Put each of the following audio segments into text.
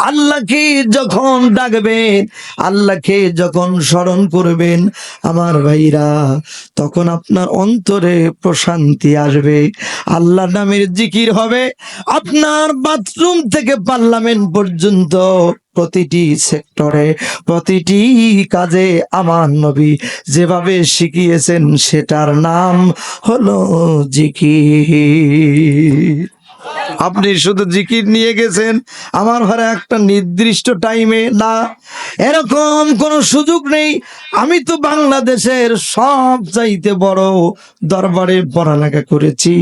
আল্লাহকে যখন ডাকবেন, আল্লাহকে যখন স্মরণ করবেন আমার ভাইরা, তখন আপনার অন্তরে প্রশান্তি আসবে। আল্লাহ নামের জিকির হবে আপনার বাথরুম থেকে পার্লামেন্ট পর্যন্ত, প্রতিটি সেক্টরে, প্রতিটি কাজে আমার নবী যেভাবে শিখিয়েছেন সেটার নাম হলো জিকির। আপনি শুধু জিকির নিয়ে গেছেন আমার ঘরে একটা নির্দিষ্ট টাইমে না, এরকম কোনো সুযোগ নেই। আমি তো বাংলাদেশের সব চাইতে বড় দরবারে পড়ালেখা করেছি,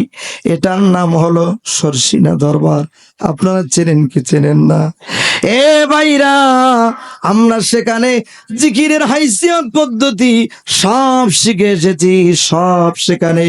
এটার নাম হলো সরসিনা দরবার। আপনারা চেনেন কি চেনেন না? এ ভাইরা, আমরা সেখানে জিকিরের হাইসিয়ত পদ্ধতি সব শিখে এসেছি, সব সেখানে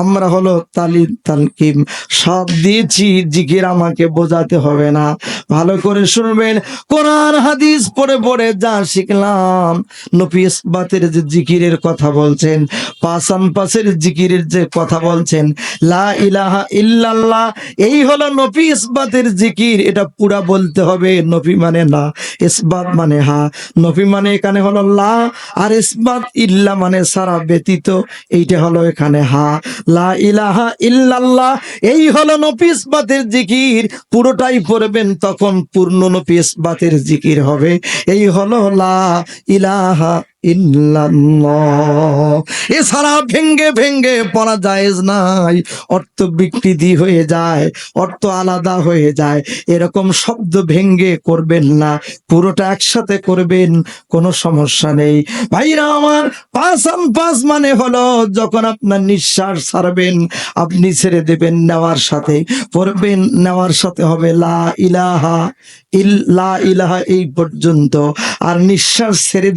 আমরা হলো তালিম তালকিম সব দিয়েছি। জিকির আমাকে বোঝাতে হবে না, ভালো করে শুনবেন। কোরআন হাদিস পড়ে পড়ে যা শিখলাম, নবী ইসবাতের যে জিকিরের কথা বলছেন, পাসান পাসের জিকিরের যে কথা বলছেন, লা ইলাহা ইল্লাল্লাহ, এই হলো নবী ইসবাতের জিকির। এটা পুরা বলতে হবে। নবী মানে না, ইসবাত মানে হা। নবী মানে এখানে হলো লা, আর ইসবাত ইল্লা মানে সারা ব্যতীত, এইটা হলো এখানে হা। লা ইলাহা ইল্লাল্লাহ, এই হলো নবী ইসবাতের জিকির। পুরোটাই পড়বেন, তখন পূর্ণ নবী ইসবাতের জিকির হবে। এই হলো লা ইলাহা ইল্লাল্লাহ। এছাড়া ভেঙ্গে ভেঙ্গে পড়া জায়েজ নাই, অর্থ বিকৃতি হয়ে যায়, অর্থ আলাদা হয়ে যায়। এরকম শব্দ ভেঙ্গে করবেন না, পুরোটা একসাথে করবেন, কোনো সমস্যা নেই। ভাইরা আমার, পাসান পাস মানে হলো যখন আপনার নিঃশ্বাস ছাড়বেন, আপনি ছেড়ে দেবেন নেওয়ার সাথে, পড়বেন নেওয়ার সাথে হবে লা ইলাহা ইল্লা ইলাহা এই পর্যন্ত, আর নিঃশ্বাস ছেড়ে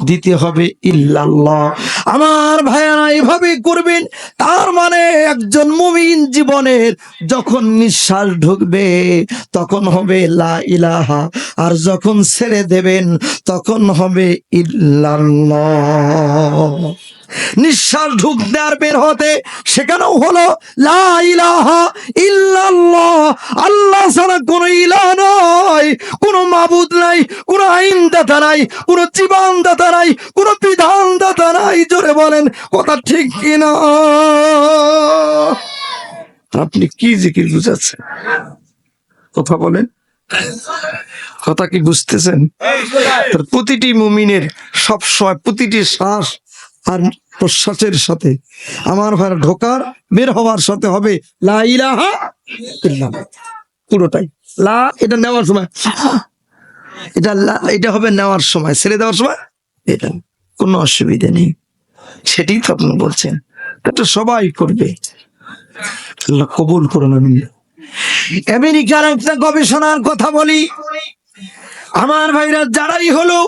দিতে হবে ইল্লাল্লাহ। আমার ভাইয়ারা এইভাবে করবেন। তার মানে একজন মুমিন জীবনের যখন নিঃশ্বাস ঢুকবে তখন হবে লা ইলাহা, আর যখন ছেড়ে দেবেন তখন হবে ইল্লাল্লাহ। নিঃশ্বাস ঢুকতে আর বের হতে সেখানেও হলো লা ইলাহা ইল্লাল্লাহ। আল্লাহ ছাড়া কোনো ইলাহ নাই, কোনো মাবুদ নাই, কোনো আইনদাতা নাই, কোনো জীবনদাতা নাই, কোনো বিধানদাতা নাই। জোরে বলেন কথা ঠিক কিনা? আপনি কি জিকির বুঝাচ্ছেন? কথা বলেন, কথা কি বুঝতেছেন? প্রতিটি মুমিনের সব সময় প্রতিটি শ্বাস আর প্রশ্বাসের সাথে আমার ভাই ঢোকার বের হওয়ার সাথে হবে লা ইলাহা ইল্লাল্লাহ। পুরোটাই লা, এটা নেওয়ার সময় এটা হবে, নেওয়ার সময় ছেড়ে দেওয়ার সময় এটা, কোনো অসুবিধা নেই। সেটাই তো আপনি বলছেন, এটা সবাই করবে। আল্লাহ কবুল করুন। আমি আমেরিকার একটা গবেষণার কথা বলি। আমার ভাইরা যারাই হলো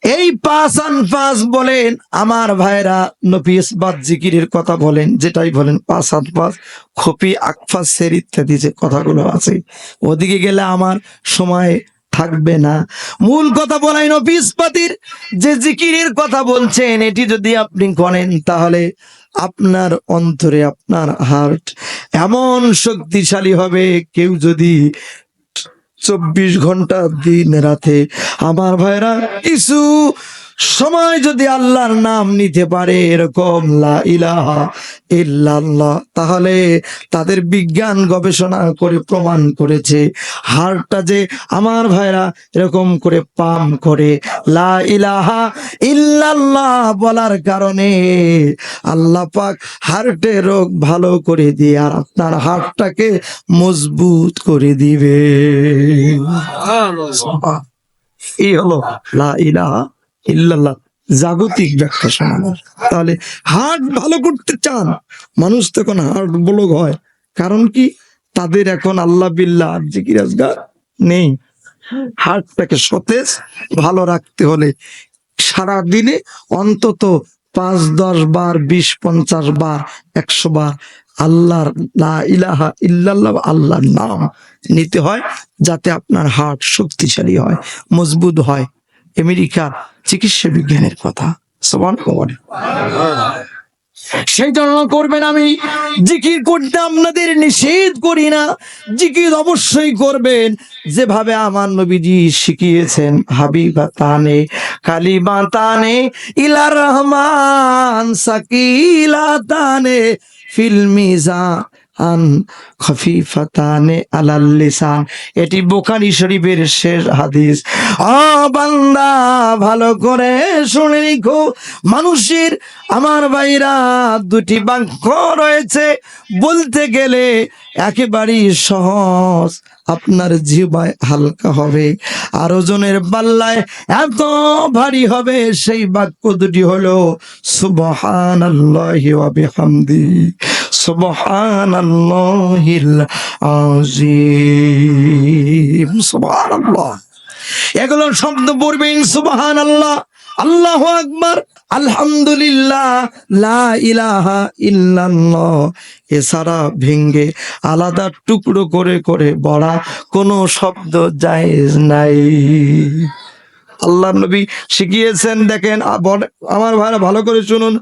এই পাসান পাস বলেন, আমার ভাইরা নবী ইসবাত জিকিরের কথা বলেন, যেটাই বলেন পাসান পাস, খপি আকফাস সের ইত্যাদি যে কথাগুলো আছে, ওদিকে গেলে আমার সময় থাকবে না। মূল কথা বলাই নবী ইসবাতের যে জিকিরের কথা বলছেন, এটি যদি আপনি করেন তাহলে আপনার অন্তরে আপনার হার্ট এমন শক্তিশালী হবে, কেউ যদি 24 ঘন্টা দিন রাতে আমার ভাইরা কিছু সময় যদি আল্লাহর নাম নিতে পারে এরকম লা ইলাহা ইল্লাল্লাহ, তাহলে তাদের বিজ্ঞান গবেষণা করে প্রমাণ করেছে হার্টটা যে আমার ভাইরা এরকম করে পাম্প করে লা ইলাহা ইল্লাল্লাহ বলার কারণে আল্লাহ পাক হার্টের রোগ ভালো করে দিয়ে আর আপনার হার্টটাকে মজবুত করে দিবে। এই হলো লা ইলাহা ইল্লাল্লাহ জাগতিক ব্যাখ্যা শোনানো। তাহলে হার্ট ভালো করতে চান মানুষ, তখন হার্ট ব্লক হয়। কারণ কি? তাদের এখন আল্লাহ বিল্লাহ জিকির আজগার নেই। হার্টটাকে সতেজ ভালো রাখতে হলে সারা দিনে অন্তত 5-10 বার, 20-50 বার, 100 বার আল্লাহর লা ইলাহা ইল্লাল্লাহ আল্লাহর নাম নিতে হয়, যাতে আপনার হার্ট শক্তিশালী হয়, মজবুত হয়। আমেরিকার চিকিৎসা বিজ্ঞানের কথা। সুবহানাল্লাহ। সেই জন্য করবেন। আমি জিকির করতে আপনাদের নিষেধ করি না, জিকির অবশ্যই করবেন যেভাবে আমার নবীজি শিখিয়েছেন। হাবিবাতানে কালিমাতানে ইলা রহমান সাকিলাতানে ফিল মিজান আন খফিফাতানে আলাল লিসান। এটি বুখারী শরীফের শেষ হাদিস। বান্দা ভালো করে শুনে নিখো, মানুষের আমার ভাইরা দুটি বাক্য রয়েছে, বলতে গেলে একেবারেই সহজ, আপনার জিহ্বায় হালকা হবে, আর ওজনের পাল্লায় এত ভারী হবে। সেই বাক্য দুটি হলো সুবহানাল্লাহি ওয়া বিহামদিহি সুবহানাল্লাহিল আযীম। সুবহানাল্লাহ, এগুলো শব্দ পড়বেন। সুবহানাল্লাহ, আল্লাহু আকবার, আলহামদুলিল্লাহ, লা ইলাহা ইল্লাল্লাহ। এছাড়া ভেঙ্গে আলাদা টুকরো করে করে বলা কোনো শব্দ জায়েজ নাই। আল্লাহ নবী শিখিয়েছেন, দেখেন আমার ভাইরা ভালো করে শুনুন।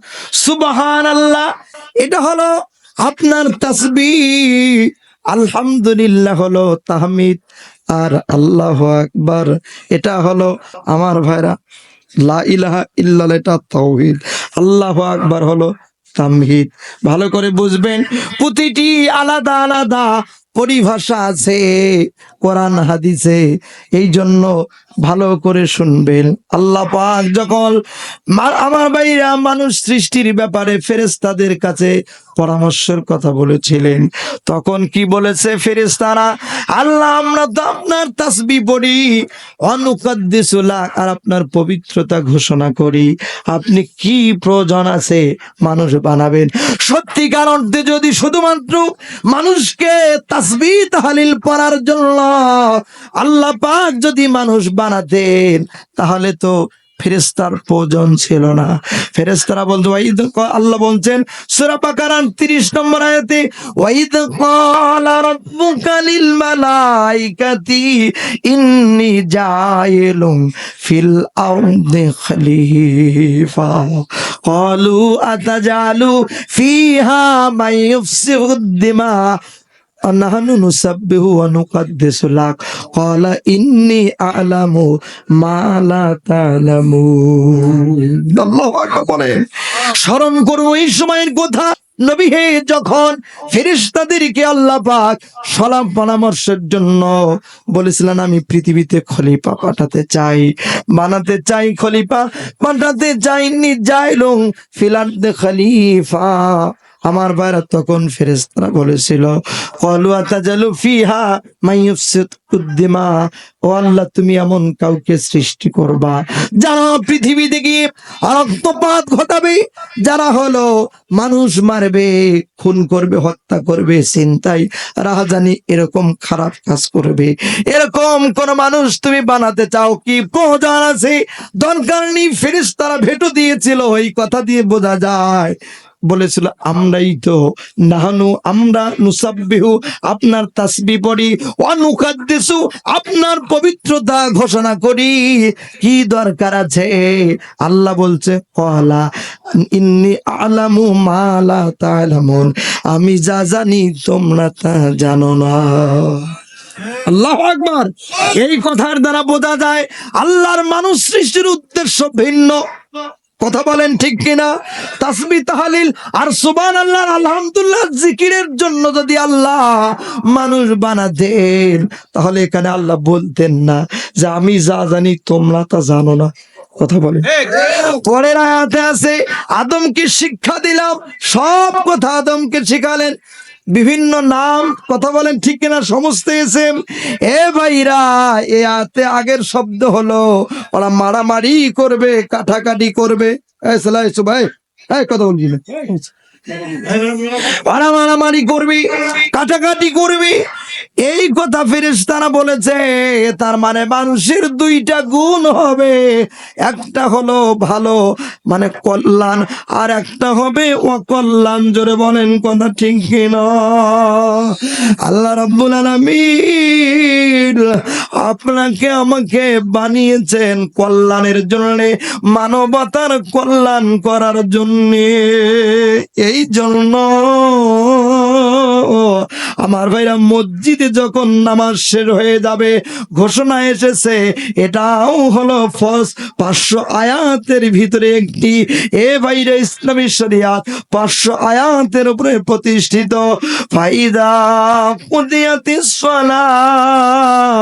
সুবহানাল্লাহ এটা হলো আপনার তাসবিহ, আলহামদুলিল্লাহ হলো তাহমিদ, আর আল্লাহু আকবার এটা হলো আমার ভাইরা লা ইলাহা ইল্লাল্লাহ, এটা তাওহীদ। আল্লাহু আকবার হলো তামহিদ। ভালো করে বুঝবেন, প্রতিটি আলাদা আলাদা পরিভাষা আছে কোরআন হাদিসে, এই জন্য ভালো করে শুনবেন। আল্লাহ পাক যখন আমার ভাইরা মানুষ সৃষ্টির ব্যাপারে ফেরেশতাদের কাছে পরামর্শের কথা বলেছিলেন, তখন কি বলেছে ফেরেশতারা? আল্লাহ আমরা তো আপনার তাসবিহ পড়ি, অনুকাদ্দিসু লাক, আর আপনার পবিত্রতা ঘোষণা করি, আপনি কি প্রয়োজন আছে মানুষ বানাবেন? সত্যিকার অর্থে যদি শুধুমাত্র মানুষকে তাসবিহ তাহলিল পড়ার জন্য আল্লাহ পাক যদি মানুষ বানাতেন, তাহলে তো ফেরেশতার প্রয়োজন ছিল না। ফেরেশতারা বলতো, আল্লাহ বলছেন সূরা বাকারার 30 নম্বর আয়াতে, ওয়াইদ ক্বালা রাব্বুকা লিল মালাইকাতি ইন্নী জাইলুন ফিল আরদি খলিফা ক্বালু আতাজালু ফিহা মান ইফসিদুদ দিমা নাহনু নুসাব্বিহু ওয়া নুকাদ্দিসু লাক ক্বালা ইন্নী আ'লামু মা লা তা'লামুন। আল্লাহু আকবার বলেন। স্মরণ করব এই সময়ের কথা, নবী হে যখন ফেরেশতাদেরকে আল্লাহ পাক সালাম পরামর্শের জন্য বলেছিলেন, আমি পৃথিবীতে খলিফা পাঠাতে চাই, বানাতে চাই, খলিফা পাঠাতে চাই, নিজাইলুন ফিল আরদি খলিফা। আমার ভাইরা তখন ফেরেশতারা বলেছিল, ক্বালু আতাজালু ফিহা মান ইফসিদুদ দিমা, ও আল্লাহ তুমি এমন কাউকে সৃষ্টি করবা যারা পৃথিবীতে গিয়ে রক্তপাত ঘটাবে, যারা হলো মানুষ মারবে, খুন করবে, হত্যা করবে, ছিনতাই রাহাজানি এরকম খারাপ কাজ করবে, এরকম কোন মানুষ তুমি বানাতে চাও? কি প্রয়োজন আছে? দরকার নেই। ফেরেশতারা ভেটো দিয়েছিল, এই কথা দিয়ে বোঝা যায় বলেছিল আমরাই তো নাহানু, আমরা নুসাব্বিহু আপনার তাসবিহ পড়ি, ওয়া নুকাদ্দিসু আপনার পবিত্রতা ঘোষণা করি, কি দরকার আছে? আল্লাহ বলছে ক্বালা ইন্নী আ'লামু মা লা তা'লামুন, আমি যা জানি তোমরা তা জানো না। আল্লাহু আকবার। এই কথার দ্বারা বোঝা যায় আল্লাহর মানুষ সৃষ্টির উদ্দেশ্য ভিন্ন। কথা বলেন ঠিক কিনা? তাসবিহ তাহলিল আর সুবহানাল্লাহ আলহামদুলিল্লাহ জিকিরের জন্য যদি আল্লাহ মানুষ বানাতেন, তাহলে এখানে আল্লাহ বলতেন না যে আমি যা জানি তোমরা তা জানো না। কথা বলেন। পরের আয়াতে আছে আদমকে শিক্ষা দিলাম, সব কথা আদমকে শিখালেন, বিভিন্ন নাম। কথা বলেন ঠিক কিনা? সমস্ত এসেম। এ ভাইরা, এ আয়াতে আগের শব্দ হলো ওরা মারামারি করবে, কাটাকাটি করবে। ভাই কথা বলছি না, ওরা মারামারি করবি, কাটাকাটি করবি, এই কথা ফেরেশতারা বলেছে। তার মানে মানুষের দুইটা গুণ হবে, একটা হলো ভালো মানে কল্যাণ, আর একটা হবে অকল্যাণ। জোরে বলেন কথা ঠিক কিনা? আল্লাহ রাব্বুল আলামিন আপনাকে আমাকে বানিয়েছেন কল্যাণের জন্য, মানবতার কল্যাণ করার জন্য। এই জন্য আমার ভাইরা মসজিদে যখন নামাজ শেষ হয়ে যাবে, ঘোষণা এসেছে, এটাও হলো 500 আয়াতের ভিতরে একটি। এ ভাইরা ইসলামী শরিয়াত 500 আয়াতের উপরে প্রতিষ্ঠিত। ফাইদা কুদিয়াতিস সালাহ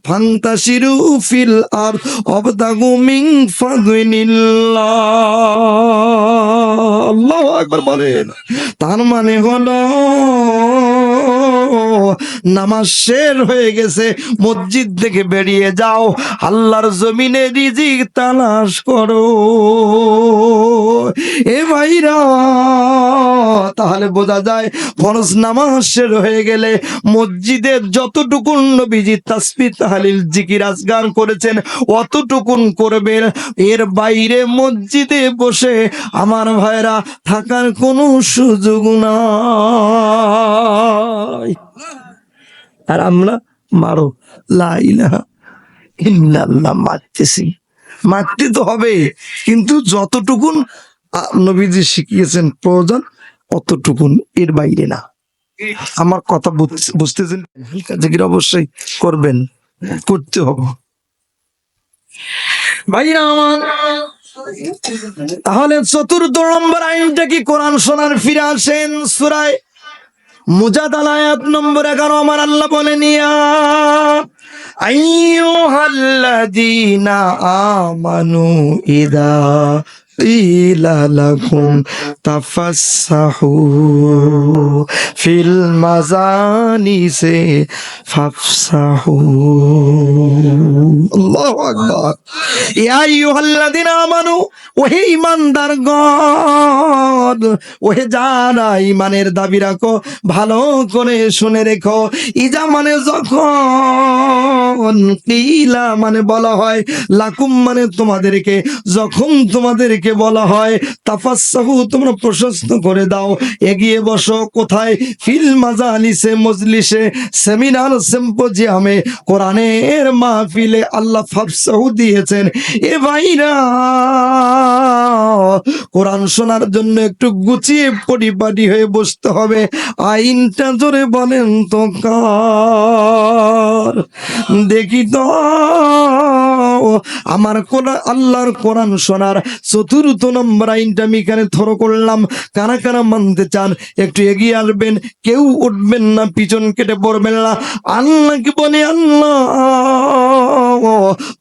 ফান্তাশিরু ফিল আরদ ওয়াবতাগু মিন ফাদলিল্লাহ। আল্লাহু আকবার বলেন। তার মানে হলো নামাজ শেষ হয়ে গেছে, মসজিদ থেকে বেরিয়ে যাও, আল্লাহর জমিনে রিজিক তালাশ করো। এ ভাইরা, তাহলে বোঝা যায় ফরজ নামাজ শেষ হয়ে গেলে মসজিদের যতটুকুন নবীজি তাসবিহ তাহলিল জিকির আজগার করেছেন অতটুকুন করবেন। এর বাইরে মসজিদে বসে আমার ভাইরা থাকার কোনো সুযোগ নাই। আর আমরা মারো লা ইলাহা ইল্লাল্লাহ মারতেছি, মারতে তো হবে, কিন্তু যতটুকুন নবীজি শিখিয়েছেন প্রয়োজন অতটুকুন, এর বাইরে না। আমার কথা বুঝতেছেন? জিকির অবশ্যই করবেন, করতে হবে ভাইরা আমার। তাহলে 4 নম্বর আইনটা কি? কোরআন শোনার ফিরে আসেন সূরা মুজাদালা আয়াত নম্বর 11। আমার আল্লাহ বলেন, ইয়া আইয়ুহাল্লাযীনা আমানু ইযা কিলা লাকুম তাফাসসাহু ফিল মাজানিসি ফাফসাহু। আল্লাহু আকবার। ইয়া আইয়ুহাল্লাযীনা আমানু, ওহে ঈমানদারগণ, ওহে যারা ঈমানের দাবি রাখো, ভালো করে শুনে রেখো। ইজা মানে যখন, কিলা মানে বলা হয়, লাকুম মানে তোমাদেরকে, যখন তোমাদেরকে বলা হয়, তাফাসসাহু তোমরা প্রশস্ত করে দাও, এগিয়ে বসো। কোথায়? ফিল মাজালিসে, মজলিসে, সেমিনার, সিম্পোজিয়ামে, কোরআনের মাহফিলে আল্লাহ ফাফসাহু দিয়েছেন। এ ভাইরা, কোরআন শোনার জন্য একটু গুছিয়ে পরিপাটি হয়ে বসতে হবে। আইনটা জোরে বলেন তো কার? দেখি তো আমার কোরআন, আল্লাহর কোরআন শোনার 4 নম্বর আইনটা আমি এখানে থরো করলাম। কারা কারা মানতে চান একটু এগিয়ে আসবেন, কেউ উঠবেন না, পিছন কেটে পড়বেন না। আল্লাহকে বলে, আল্লাহ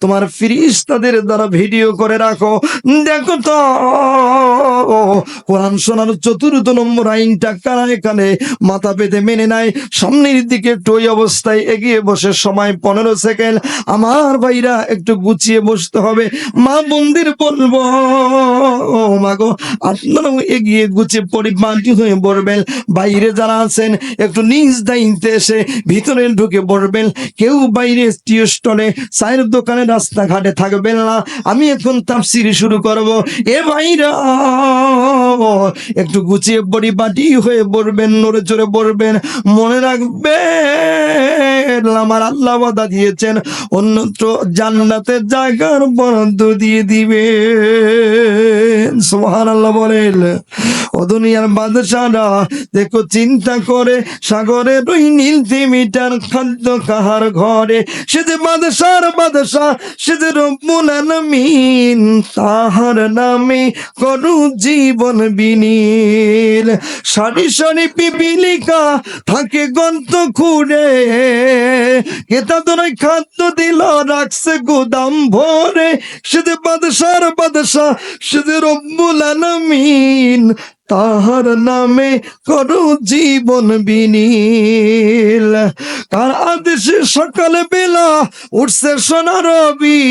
তোমার ফেরেশতাদের দ্বারা ভিডিও করে রাখো, দেখো তো কোরআন শোনার 4 নম্বর আইনটা কারা এখানে মাথা পেতে মেনে নাই। সামনের দিকে একটু ওই অবস্থায় এগিয়ে বসে, সময় 15 সেকেন্ড। আমার ভাইরা একটু গুছিয়ে বসতে হবে। মা বন্দির বলবো, ও মাগো আপনারাও এগিয়ে গুছিয়ে পরিপাটি হয়ে বসবেন। বাইরে যারা আছেন একটু নিজ দায়িত্বে এসে ভিতরে ঢুকে বসবেন। কেউ বাইরে টি স্টলে, চায়ের দোকানে, রাস্তাঘাটে থাকবেন না। আমি এখন তাফসীর শুরু করব। এ ভাইরা একটু গুছিয়ে পরিপাটি হয়ে বসবেন, নড়ে চড়ে বসবেন। মনে রাখবেন আমার আল্লাহ ওয়াদা দিয়েছেন অন্যত্র জান্নাতের জায়গার বরাদ্দ দিয়ে দিবেন। সুবহানাল্লাহ বলেন। ও দুনিয়ার বাদশারা দেখো চিন্তা করে, সাগরের ওই নীল তিমিটার খাদ্য কাহার ঘরে, সে যে বাদশার বাদশা, সে যে রব্বুল আলামিন, তাহার নামে করু জীবন বিনীল। সারি সারি পিপিলিকা থাকে গন্ত খুঁড়ে, কে তাদের খাদ্য দিল রাখছে গুদাম ভরে, সে যে বাদশার বাদশা, সে যে রব্বুল আলামিন, তাহার নামে করো জীবন বিনীল। কার আদেশে সকালে বেলা উঠছে সোনা রবি,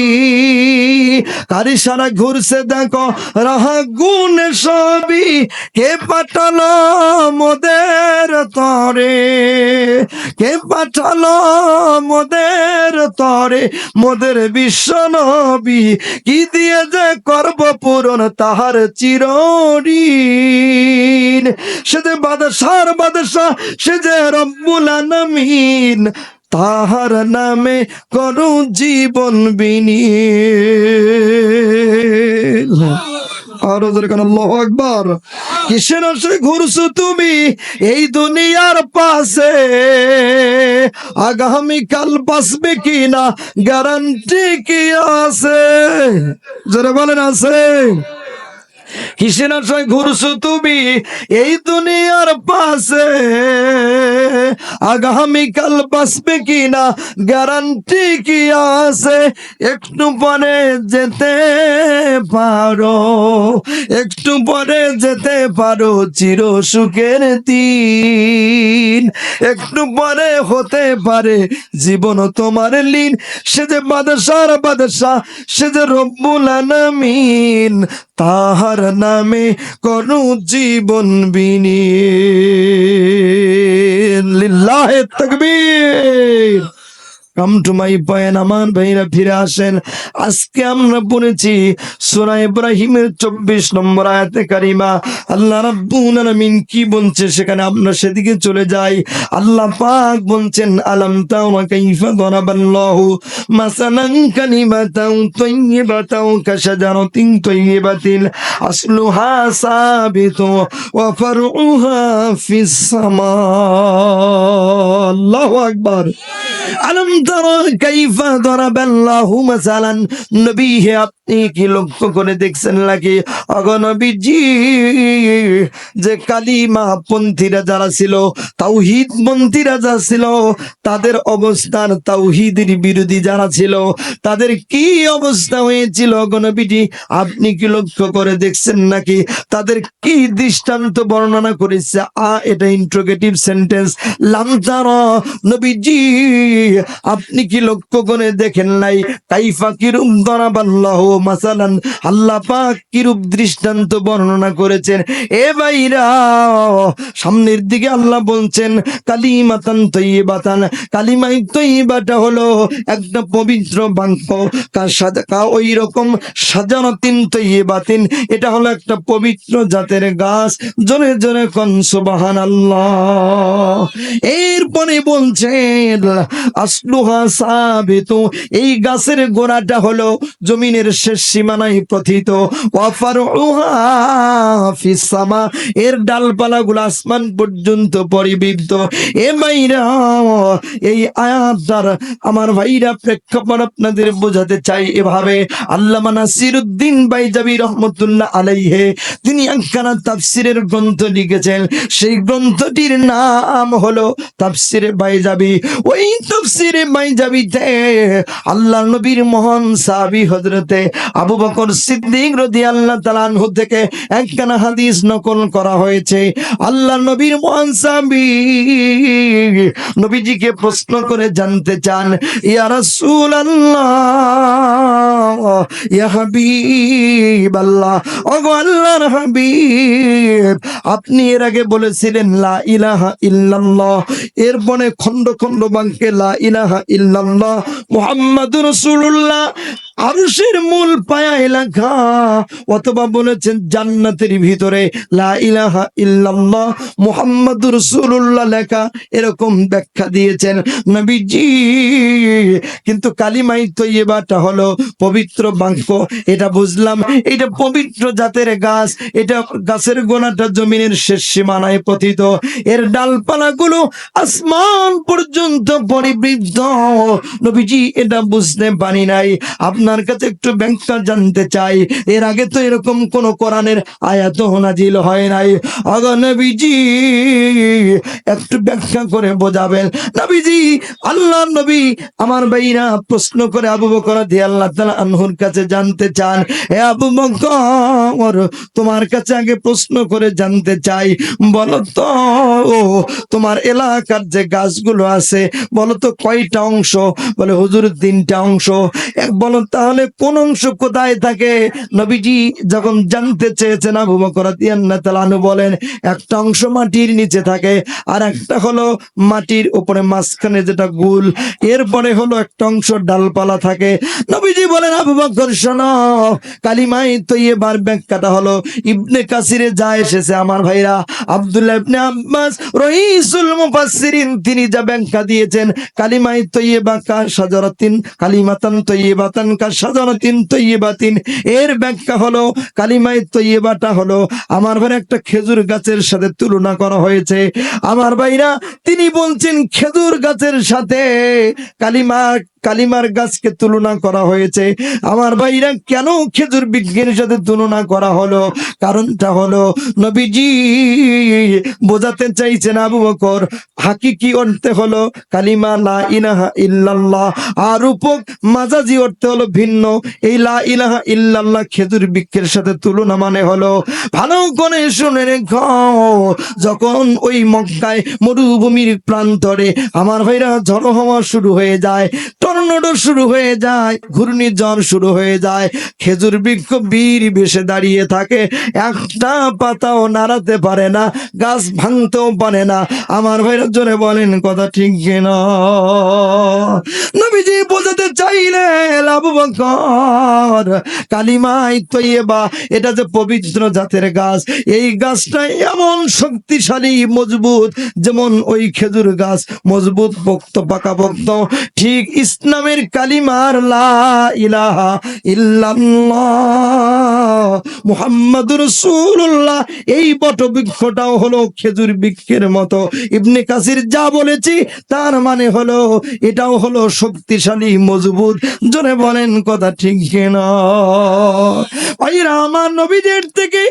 কার ইশারা ঘুরছে দেখো রাহা গুনে সবই। কে পাঠালো মোদের তরে, কে পাঠালো মোদের তরে, মোদের বিশ্ব নবী, কি দিয়ে যে করব পূরণ তাহার চিরঋণ। সে যে বাদশার বাদশা, সে যে রব্বুল আলামিন, তাহার নামে করো জীবন বিনিয়োগ। আরো জোরে কেন আল্লাহু আকবার। কিসের আশায় ঘুরছো তুমি এই দুনিয়ার পাশে, আগামীকাল বাঁচবে কিনা গ্যারান্টি কি আছে? যারা বলেন আছে। কিসের আশায় ঘুরছো তুমি এই দুনিয়ার পাশে, আগামীকাল বাঁচবে কিনা গ্যারান্টি কি আছে? একটু পরে যেতে পারো, একটু পরে যেতে পারো চির সুখের দিন, একটু পরে হতে পারে জীবন তোমার লীন। সে যে বাদশার বাদশাহ, সে যে রব্বুল আলামিন, তাহার নামে করু জীবন বিনিয়োগ। লিল্লাহে তাকবীর। Come to my point. আমার ভাইরা ফিরে আসেন। আজকে আমরা পড়েছি সূরা ইব্রাহিমের 24 নম্বর আয়াতে কারিমা। আল্লাহ রাব্বুল আলামিন কি বলছে সেখানে আমরা সেদিকে চলে যাই। আল্লাহ পাক বলছেন, আলাম তারা কাইফা দরাবাল্লাহু মাসালান কালিমাতান তাইয়্যিবাতান কাশাজারাতিন তাইয়্যিবাতিন আসলুহা সাবিতু ওয়া ফারউহা ফিস সামা। আল্লাহু আকবার। আলম তারা কাইফা দরাবাল্লাহু মাসালান। নবী হে, আপনি কি লক্ষ্য করে দেখছেন নাকি অগনবীজি, যে কালিমা পন্থীরা যারা ছিল, তাওহীদ পন্থীরা যারা ছিল, তাদের অবস্থান, তাওহীদের বিরোধী যারা ছিল, তাদের কি অবস্থা হয়েছিল অগনবীজি আপনি কি লক্ষ্য করে দেখছেন নাকি? তাদের কি দৃষ্টান্ত বর্ণনা করেছে। এটা ইন্টারোগেটিভ সেন্টেন্স। লাম তারা, নবীজি আপনি কি লক্ষ্য করে দেখেন নাই? কাইফা কিরূপ দরাবাল্লাহু মাসালান, আল্লাহ পাক কিরূপ দৃষ্টান্ত বর্ণনা করেছেন। এ ভাইরা, সামনের দিকে আল্লাহ বলছেন কালিমাতান তাইয়্যিবাতান। কালিমায়ে তাইয়্যিবাটা হলো একটা পবিত্র বাক্য। ওই রকম শাজারাতিন তাইয়্যিবাতিন, এটা হলো একটা পবিত্র জাতের গাছ। জোরে জোরে কোন সুবহানাল্লাহ। এরপরে বলছেন আসলুহা সাবিতু, এই গাছের গোড়াটা হলো জমিনের শেষ সীমানায় প্রথিত। ওয়া ফারউহা ফিস সামা, এর ডালপালাগুলো আসমান পর্যন্ত পরিবৃত। এ ভাইরা, এই আয়াতটার আমার ভাইরা প্রেক্ষাপট আপনাদের বোঝাতে চাই এভাবে। আল্লামা নাসিরউদ্দিন বাইজাবি রহমতুল্লাহ আলাইহি তিনি একখানা তাফসিরের গ্রন্থ লিখেছেন। সেই গ্রন্থটির নাম হলো তাফসিরে বাইজাবি। ওই তাফসিরে বাইজাবিতে আল্লাহর নবীর মহান সাহাবী হযরতে আবু বকর সিদ্দিক রাদিয়াল্লাহু তাআলা আনহু থেকে একখানা হাদিস নকল করা হয়েছে। আল্লাহর নবীর মহান সাহাবী নবীজিকে প্রশ্ন করে জানতে চান, ইয়া রাসূলুল্লাহ, ইয়া হাবিবাল্লাহ, ওগো আল্লাহর হাবিব, আপনি এর আগে বলেছিলেন লা ইলাহা ইল্লাল্লাহ, এরপরে খন্ড খন্ড বাক্যে লা ইলাহা ইল্লাল্লাহ মুহাম্মাদুর রাসূলুল্লাহ আরশের মূল পায়ায় লেখা, অথবা বলেছেন জান্নাতের ভিতরে লা ইলাহা ইল্লাল্লাহ মুহাম্মাদুর রাসূলুল্লাহ লেখা, এরকম ব্যাখ্যা দিয়েছেন নবীজি। কিন্তু কালিমায়ে তাইয়্যিবাটা হলো পবিত্র বাক্য, এটা বুঝলাম। এটা পবিত্র জাতের গাছ, এটা গাছের গোড়াটা জমিনের শেষ সীমানায় পতিত, এর ডালপালাগুলো আসমান পর্যন্ত পরিবৃদ্ধ। নবীজি এটা বুঝতে পারি নাই, আপনার কাছে একটু ব্যাখ্যা জানতে চাই। এর আগে তো এরকম কোন কোরআনের আয়াত নাজিল হয় নাই। আগো নবীজি একটু ব্যাখ্যা করে বোঝাবেন। নবীজি, আল্লাহর নবী আমার ভাইরা প্রশ্ন করে আবু বকর রাদিয়াল্লাহু তাআলা আনহুর কাছে জানতে চান, হে আবু বকর, তোমার কাছে আগে প্রশ্ন করে জানতে চাই, বলো তো তোমার এলাকার যে গাছগুলো আছে বলো তো কয়টা অংশ? বলে হুজুর 3টা অংশ। বলো তাহলে কোন অংশ কোথায় থাকে? নবীজি যখন জানতে চেয়েছেন, আবু বকর রাদিয়াল্লাহু তাআলা আনহু বলেন একটা অংশ মাটির নিচে থাকে, আর একটা হলো মাটির উপরে মাঝখানে যেটা গোল, এরপরে হলো একটা অংশ ডালপালা থাকে। নবীজি বলেন আবু বকর শোনো, কালিমায়ে তৈয়্যিবার ব্যাখ্যাটা হলো ইবনে কাসিরে যা এসেছে আমার ভাইরা, আব্দুল্লাহ ইবনে আব্বাস রইসুল মুফাসসিরিন তিনি যা ব্যাখ্যা দিয়েছেন, কালিমায়ে তৈয়্যিবা কা শাজারাতিন, কালিমাতান তৈয়্যিবাতান কা শাজারাতিন তৈয়্যিবাতিন, এর ব্যাখ্যা হলো কালিমায়ে তৈয়্যিবাটা হলো আমার ভাইরা একটা খেজুর গাছের সাথে তুলনা করা হয়েছে। আমার ভাইরা তিনি বলছেন খেজুর গাছের সাথে কালিমার গাছকে তুলনা করা হয়েছে। আমার ভাইরা কেন খেজুর বৃক্ষের সাথে তুলনা করা হলো? কারণটা হলো নবীজি বোঝাতে চাইছেন আবু বকর হাকিকি অর্থে হলো কালিমা লা ইলাহা ইল্লাল্লাহ, আর রূপক মাজাজি অর্থে হলো ভিন্ন। এই লা ইলাহা ইল্লাল্লাহ খেজুর বৃক্ষের সাথে তুলনা মানে হলো, ভালো করে শুনে রেখো, যখন ওই মক্কায় মরুভূমির প্রান্তরে আমার ভাইরা ঝড় হওয়া শুরু হয়ে যায়, টর্নেডো শুরু হয়ে যায়, ঘূর্ণিঝড় শুরু হয়ে যায়, খেজুর বৃক্ষ বীর ভেসে দাঁড়িয়ে থাকে, একটা পাতাও নাড়াতে পারে না, গাছ ভাঙতেও পারে না। আমার ভাইরা জোরে বলেন কথা ঠিক কিনা? নবীজি বোঝাতে চাইলেন আবু বকর কালিমায়ে তৈয়্যিবা এটা যে পবিত্র জাতের গাছ, এই গাছটা এমন শক্তিশালী মজবুত, যেমন ওই খেজুর গাছ মজবুত পোক্ত পাকা পোক্ত, ঠিক ইসলামের কালিমার লা ইলাহা ইল্লাল্লাহ মুহাম্মাদুর রাসূলুল্লাহ এই বটবৃক্ষটাও হলো খেজুর বৃক্ষের মতো। ইবনে কাসির যা বলেছি তার মানে হলো এটাও হলো শক্তিশালী মজবুত। জোরে বলেন কথা ঠিক কিনা? ভাইরা আমার নবীদের থেকে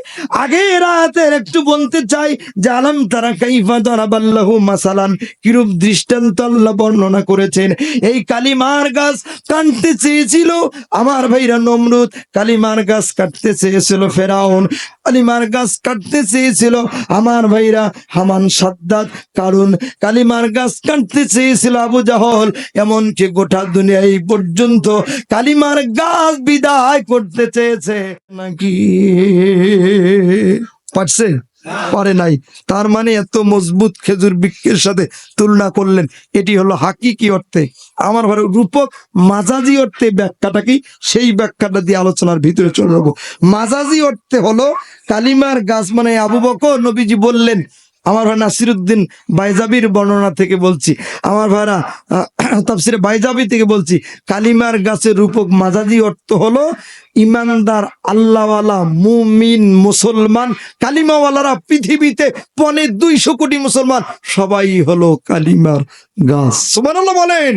আগের রাতের একটু বলতে চাই যে আলাম তারা কাইফা দারাবাল্লাহু মাসালান, কিরূপ দৃষ্টান্ত আল্লাহ বর্ণনা করেছেন। এই কালিমার গাছ কাটতে চেয়েছিল আমার ভাইরা নমরুদ, কালিমার গাছ কাটতে চেয়েছিল ফেরাউন, কালিমার গাছ কাটতে চেয়েছিল আমার ভাইরা হামান সাদ্দাত কারুন, কালিমার গাছ কাটতে চেয়েছিল আবু জাহল, এমনকি গোটা দুনিয়া এই পর্যন্ত কালিমার গাছ বিদায় করতে চেয়েছে নাকি? পারছে? পারে নাই। তার মানে এত মজবুত খেজুর বৃক্ষের সাথে তুলনা করলেন, এটি হলো হাকিকি অর্থে। আমার ঘরে রূপক মাজাজি অর্থে ব্যাখ্যাটা কি, সেই ব্যাখ্যাটা দিয়ে আলোচনার ভিতরে চলে যাবো। মাজাজি অর্থে হলো কালিমার গাছ মানে আবু বকর নবীজি বললেন, আমার ভাই নাসিরউদ্দিন বাইজাবির বর্ণনা থেকে বলছি, আমার ভাইরা তাফসিরে বাইজাবি থেকে বলছি, কালিমার গাছের রূপক মাজাজি অর্থ হলো ইমানদার আল্লাহওয়ালা মুমিন মুসলমান কালিমাওয়ালারা পৃথিবীতে 250 কোটি মুসলমান সবাই হলো কালিমার গাছ। সুবহানাল্লাহ বলেন।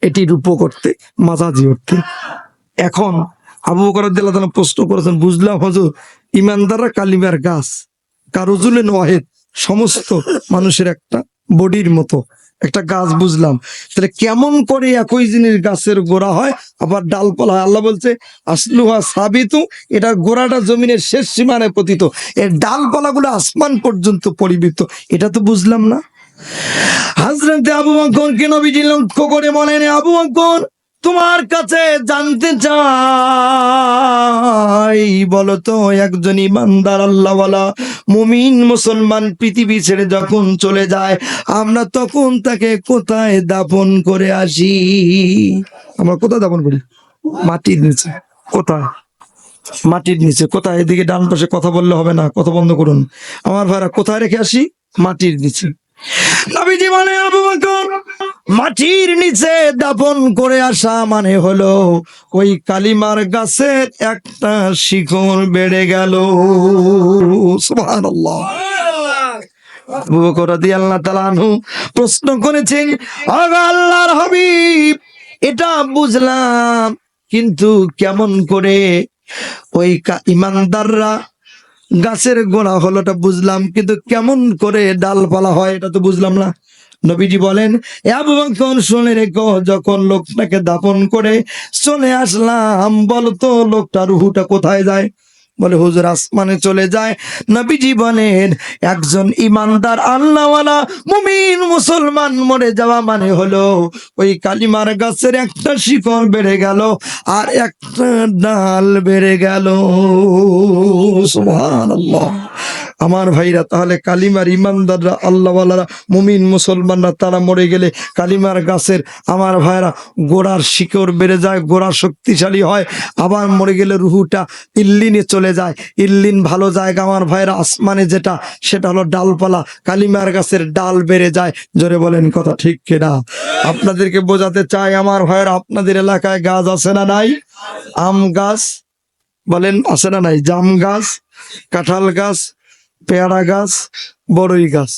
এটি রূপক অর্থে মাজাজি অর্থে। এখন আবু বকর রাদিয়াল্লাহু তাআলা প্রশ্ন করেছেন, বুঝলাম হুজুর ইমানদাররা কালিমার গাছ, কারুজুলেন ওয়াহিদ সমস্ত মানুষের একটা বডির মতো একটা গাছ বুঝলাম, তাহলে কেমন করে একই জিনিস গাছের গোড়া হয় আবার ডালপালা হয়? আল্লাহ বলছে আসলুহা সাবিতু, এটা গোড়াটা জমিনের শেষ সীমানায় পতিত, এর ডালপালাগুলো আসমান পর্যন্ত পরিবৃত, এটা তো বুঝলাম না। হযরত আবু বকরকে নবীজি লক্ষ্য করে বলেন, আবু বকর তোমার কাছে জানতে চাই, বলতো একজন ইমানদার আল্লাহওয়ালা মুমিন মুসলমান পৃথিবী ছেড়ে যখন চলে যায় আমরা তখন তাকে কোথায় দাফন করে আসি? আমরা কোথায় দাফন করি? মাটির নিচে। কোথায়? মাটির নিচে। কোথায়? এদিকে ডান পাশে কথা বললে হবে না, কথা বন্ধ করুন। আমার ভাইরা কোথায় রেখে আসি? মাটির নিচে। নবীজি বলে আবু বকর মাটির নিচে দাফন করে আসা মানে হলো ওই কালিমার গাছের একটা শিকড় বেড়ে গেল। সুবহানাল্লাহ। আবু বকর রাদিয়াল্লাহু তাআলা আনহু প্রশ্ন করেছেন, ওগো আল্লাহর হাবিব এটা বুঝলাম, কিন্তু কেমন করে ওই ইমানদাররা গাছের গোড়া হলো এটা বুঝলাম, কিন্তু কেমন করে ডালপালা হয় এটা তো বুঝলাম না। নবীজি বলেন, আবু বকর শুনে রেখো, যখন লোকটাকে দাফন করে চলে আসলাম বলতো লোকটার রুহুটা কোথায় যায়? বলে হুজুর আসমানে চলে যায়। নবীজি বলেন একজন ইমানদার আল্লাহওয়ালা মুমিন মুসলমান মরে যাওয়া মানে হলো ওই কালিমার গাছের একটা শিকড় বেড়ে গেল আর একটা ডাল বেড়ে গেল। সুবহানাল্লাহ। আমার ভাইরা, তাহলে কালিমার ইমানদাররা আল্লাহওয়ালারা মুমিন মুসলমানরা তারা মরে গেলে কালিমার গাছের আমার ভাইরা গোড়ার শিকড় বেড়ে যায়, গোড়া শক্তিশালী হয়। আবার মরে গেলে রুহুটা ইল্লিনে চলে যায়। ইল্লিন ভালো জায়গা আমার ভাইরা, আসমানে যেটা সেটা হলো ডালপালা, কালিমার গাছের ডাল বেড়ে যায়। জোরে বলেন কথা ঠিক কিনা? আপনাদেরকে বোঝাতে চাই আমার ভাইরা, আপনাদের এলাকায় গাছ আছে না নাই? আম গাছ বলেন আছে না নাই? জাম গাছ, কাঁঠাল গাছ, পেয়ারা গাছ, বড়ই গাছ।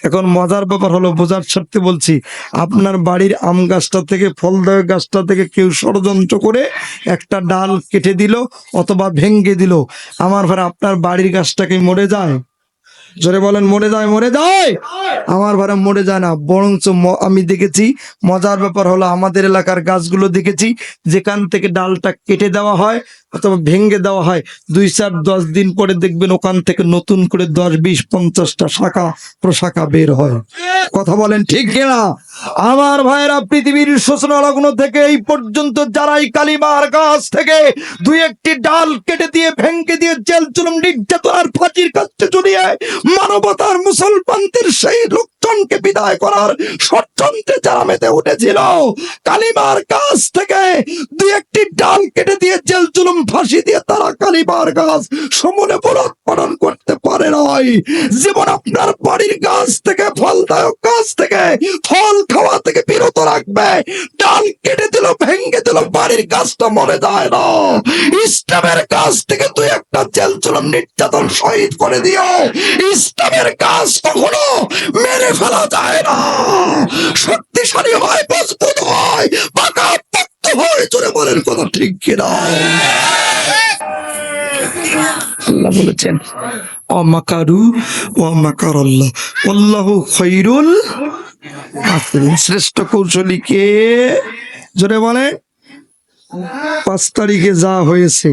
এখন মজার ব্যাপার হলো, বোঝার স্বার্থে বলছি, আপনার বাড়ির আম গাছটা থেকে ফলদায়ক গাছটা থেকে কেউ ষড়যন্ত্র করে একটা ডাল কেটে দিল অথবা ভেঙ্গে দিল, আমার ভাই আপনার বাড়ির গাছটাকে মরে যায়? জোরে বলেন মরে যায়? মরে যায়? আমার ভাড়া মরে যায় না, বরঞ্চ আমি দেখেছি মজার ব্যাপার হলো আমাদের এলাকার গাছগুলো দেখেছি যেখান থেকে ডালটা কেটে দেওয়া হয় অথবা ভেঙ্গে দেওয়া হয় 2-4-10 দিন পরে দেখবেন ওখান থেকে নতুন করে 10-20-50টা শাখা প্রশাখা বের হয়। কথা বলেন ঠিক কিনা? আমার ভাইয়েরা, পৃথিবীর সূচনা লগ্ন থেকে এই পর্যন্ত যারাই কালিমার গাছ থেকে 2-1টি ডাল কেটে দিয়ে ভেঙ্গে দিয়ে জেল জুলুম নির্যাতন আর ফাঁসির কাছে জড়িয়ে মানবতার মুসলমানদের সেই লোকজনকে বিদায় করার ষড়যন্ত্রে যারা মেতে উঠেছিল, কালিমার গাছ থেকে 2-1টি ডাল কেটে দিয়ে জেল জুলুম ফাঁসি দিয়ে তারা কালিমার গাছ সমূলে পুনরুৎপাদন করতে পারে নাই। যেমন আপনার বাড়ির গাছ থেকে, ফলদায়ক গাছ থেকে ফল খাওয়া থেকে বিরত রাখবে, ডাল কেটে দিল ভেঙ্গে দিল বাড়ির গাছটা মরে যায় না। ইসলামের গাছ থেকে 2-1টা জেল জুলুম নির্যাতন শহীদ করে দিও, ইসলামের গাছ কখনো মেরে ফেলা যায় না। শক্তিশালী হয়, মজবুত হয়, পাকা পক্ত হয়। জোরে বলেন কথা ঠিক কিনা? আল্লাহ বলেছেন অমাকারু ওয়ামাকার আল্লাহ আল্লাহু খায়রুল মাকিরিন। শ্রেষ্ঠ কৌশলী কে? জোরে বলে। 5 তারিখে যা হয়েছে,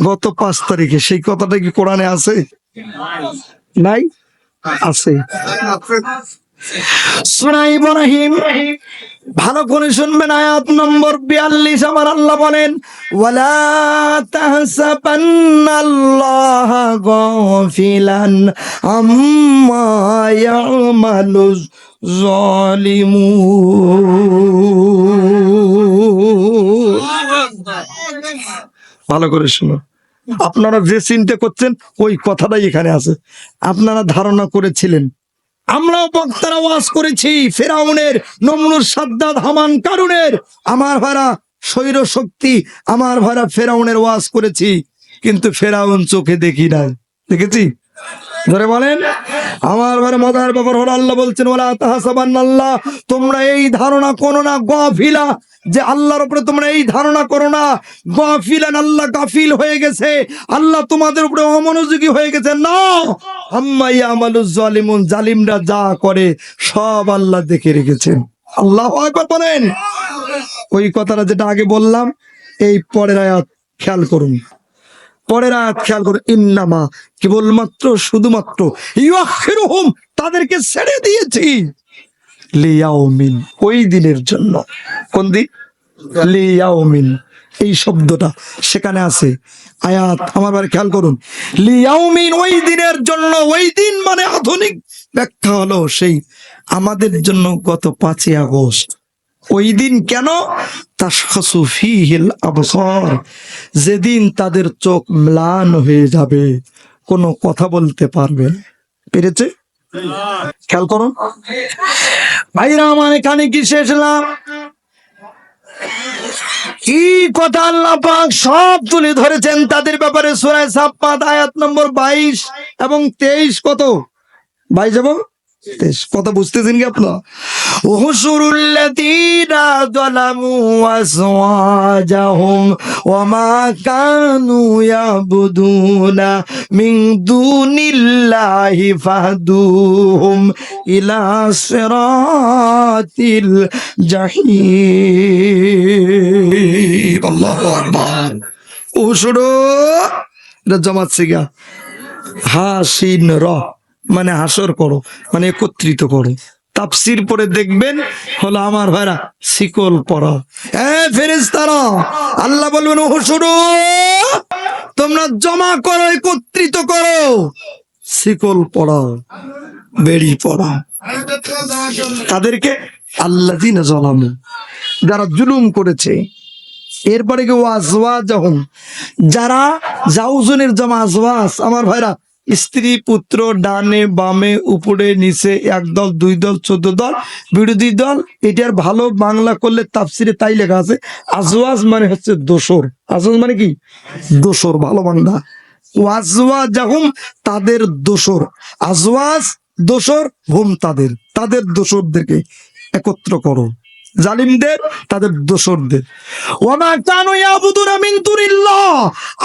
গত 5 তারিখে, সেই কথাটা কি কোরআনে আছে? নাই? আছে। সূরা ইব্রাহিম ভালো করে শুনবেন, আয়াত নম্বর 42 আমার আল্লাহ বলেন ওয়ালা তাহসাবান্নাল্লাহা গাফিলান আম্মা ইয়ামালুজ জালিমুন। ভালো করে শুনো, আপনারা যে চিন্তা করছেন ওই কথাটাই এখানে আছে। আপনারা ধারণা করেছিলেন, আমরাও বক্তারা ওয়াজ করেছি ফেরাউনের, নমরুদ, সাদ্দাত, হামান, কারুনের, আমার ভাড়া স্বৈর শক্তি, আমার ভাড়া ফেরাউনের ওয়াজ করেছি, কিন্তু ফেরাউন চোখে দেখি নাই। দেখেছি? ধরে বলেন। আমার ভাড়া মজার ব্যাপার হলো আল্লাহ বলছেন ওয়ালা তাহসাবান্নাল্লাহ, তোমরা এই ধারণা করো না গাফিলা, যে আল্লাহর উপরে তোমরা এই ধারণা করো না গাফিলান, আল্লাহ গাফিল হয়ে গেছে, আল্লাহ তোমাদের উপরে অমনোযোগী হয়ে গেছে। না, আম্মা ইয়ামালুজ জালিমুন, জালিমরা যা করে সব আল্লাহ দেখে রেখেছেন। আল্লাহু আকবার বলেন। ওই কথাটা যেটা আগে বললাম, এই পরের আয়াত খেয়াল করুন, পরের আয়াত খেয়াল করুন। ইন্নামা, কেবলমাত্র শুধুমাত্র, ইউআখিরুহুম, তাদেরকে ছেড়ে দিয়েছি, লিয়াউমিন, ওই দিনের জন্য। কোন দিন? লিয়াউমিন, এই শব্দটা সেখানে আছে। আয়াত আমার বারে খেয়াল করুন, লিয়াউমিন, ওই দিনের জন্য। ওই দিন মানে আধুনিক ব্যাখ্যা হলো সেই আমাদের জন্য গত 5ই আগস্ট। ওই দিন কেন? তাশখাসু ফীহিল আবসার, যেদিন তাদের চোখ ম্লান হয়ে যাবে, কোনো কথা বলতে পারবে না। পেরেছে? খেয়াল করুন ভাইরা আমার, এখানে কি শেষ না? কি কথা আল্লাহ পাক সব তুলে ধরেছেন তাদের ব্যাপারে। সূরা সাফফাত আয়াত নম্বর 22 এবং 23। কত? 22 এবং 23। কথা বুঝতেছেন কি আপনারা? উহশুরুল লাযীনা যালামু ওয়াসওয়াজাহুম ওয়া মা কানু ইয়াবুদুনা মিন দুনিল্লাহি ফাহদুহুম ইলা সিরাতিল জাহিম। আল্লাহু আকবার। উহশুরু এটা জমাত শিখা, হাসিন র মানে হাসর করো, মানে একত্রিত করো। তাফসির পরে দেখবেন হলো আমার ভাইরা শিকল পরাও। ফেরেশতারা, আল্লাহ বলবেন ও শুরু, তোমরা জমা করো, একত্রিত করো, শিকল পরাও, বেড়ি পরাও। তাদেরকে আল্লাযিনা যালামু, যারা জুলুম করেছে। এরপরে কি ওয়াজওয়াজাহুম, যারা জাউজনের জমা আজওয়াজ, আমার ভাইরা স্ত্রী পুত্র, ডানে বামে উপরে নিচে, একদল দুই দল 14 দল বিরোধী দল। এটার ভালো বাংলা করলে তাফসিরে তাই লেখা আছে, আজওয়াজ মানে হচ্ছে দোসর। আজওয়াজ মানে কি? দোসর। ভালো বাংলা ওয়াজওয়াজাহুম, তাদের দোসর। আজওয়াজ দোসর, হুম তাদের, তাদের দোসরদেরকে একত্র করো, জালিমদের, তাদের দোসরদের। ওয়ামা কানু ইয়াবুদুনা মিন দুনিল্লাহ,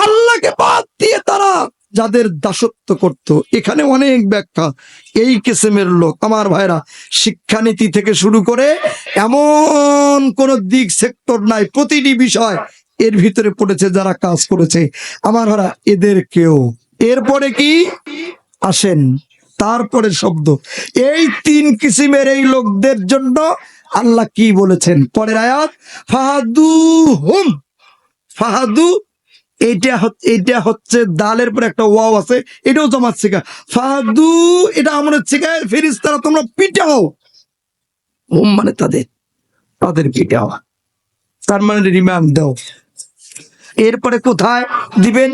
আল্লাহকে বাদ দিয়ে তারা যাদের দাসত্ব করত। এখানে অনেক ব্যাখ্যা। এই কিসমের লোক আমার ভাইরা, শিক্ষানীতি থেকে শুরু করে এমন কোন দিক সেক্টর নাই, প্রতিটি বিষয় এর ভিতরে পড়েছে যারা কাজ করেছে আমার ভাইরা, এদেরকেও। এরপরে কি আসেন, তারপরে শব্দ, এই 3 কিসিমের এই লোকদের জন্য আল্লাহ কি বলেছেন পরের আয়াত, ফাহাদু হুম। ফাহাদু, এটা হচ্ছে দালের পরে একটা ওয়াও আছে, এটাও জমাত শিখা। ফাহাদু, এটা আমাদের শিখায় ফেরেশতারা তোমরা পিটাও, হুম মানে তাদের পিটাও, তার মানে রিমান্ড দাও। এরপরে কোথায় দিবেন?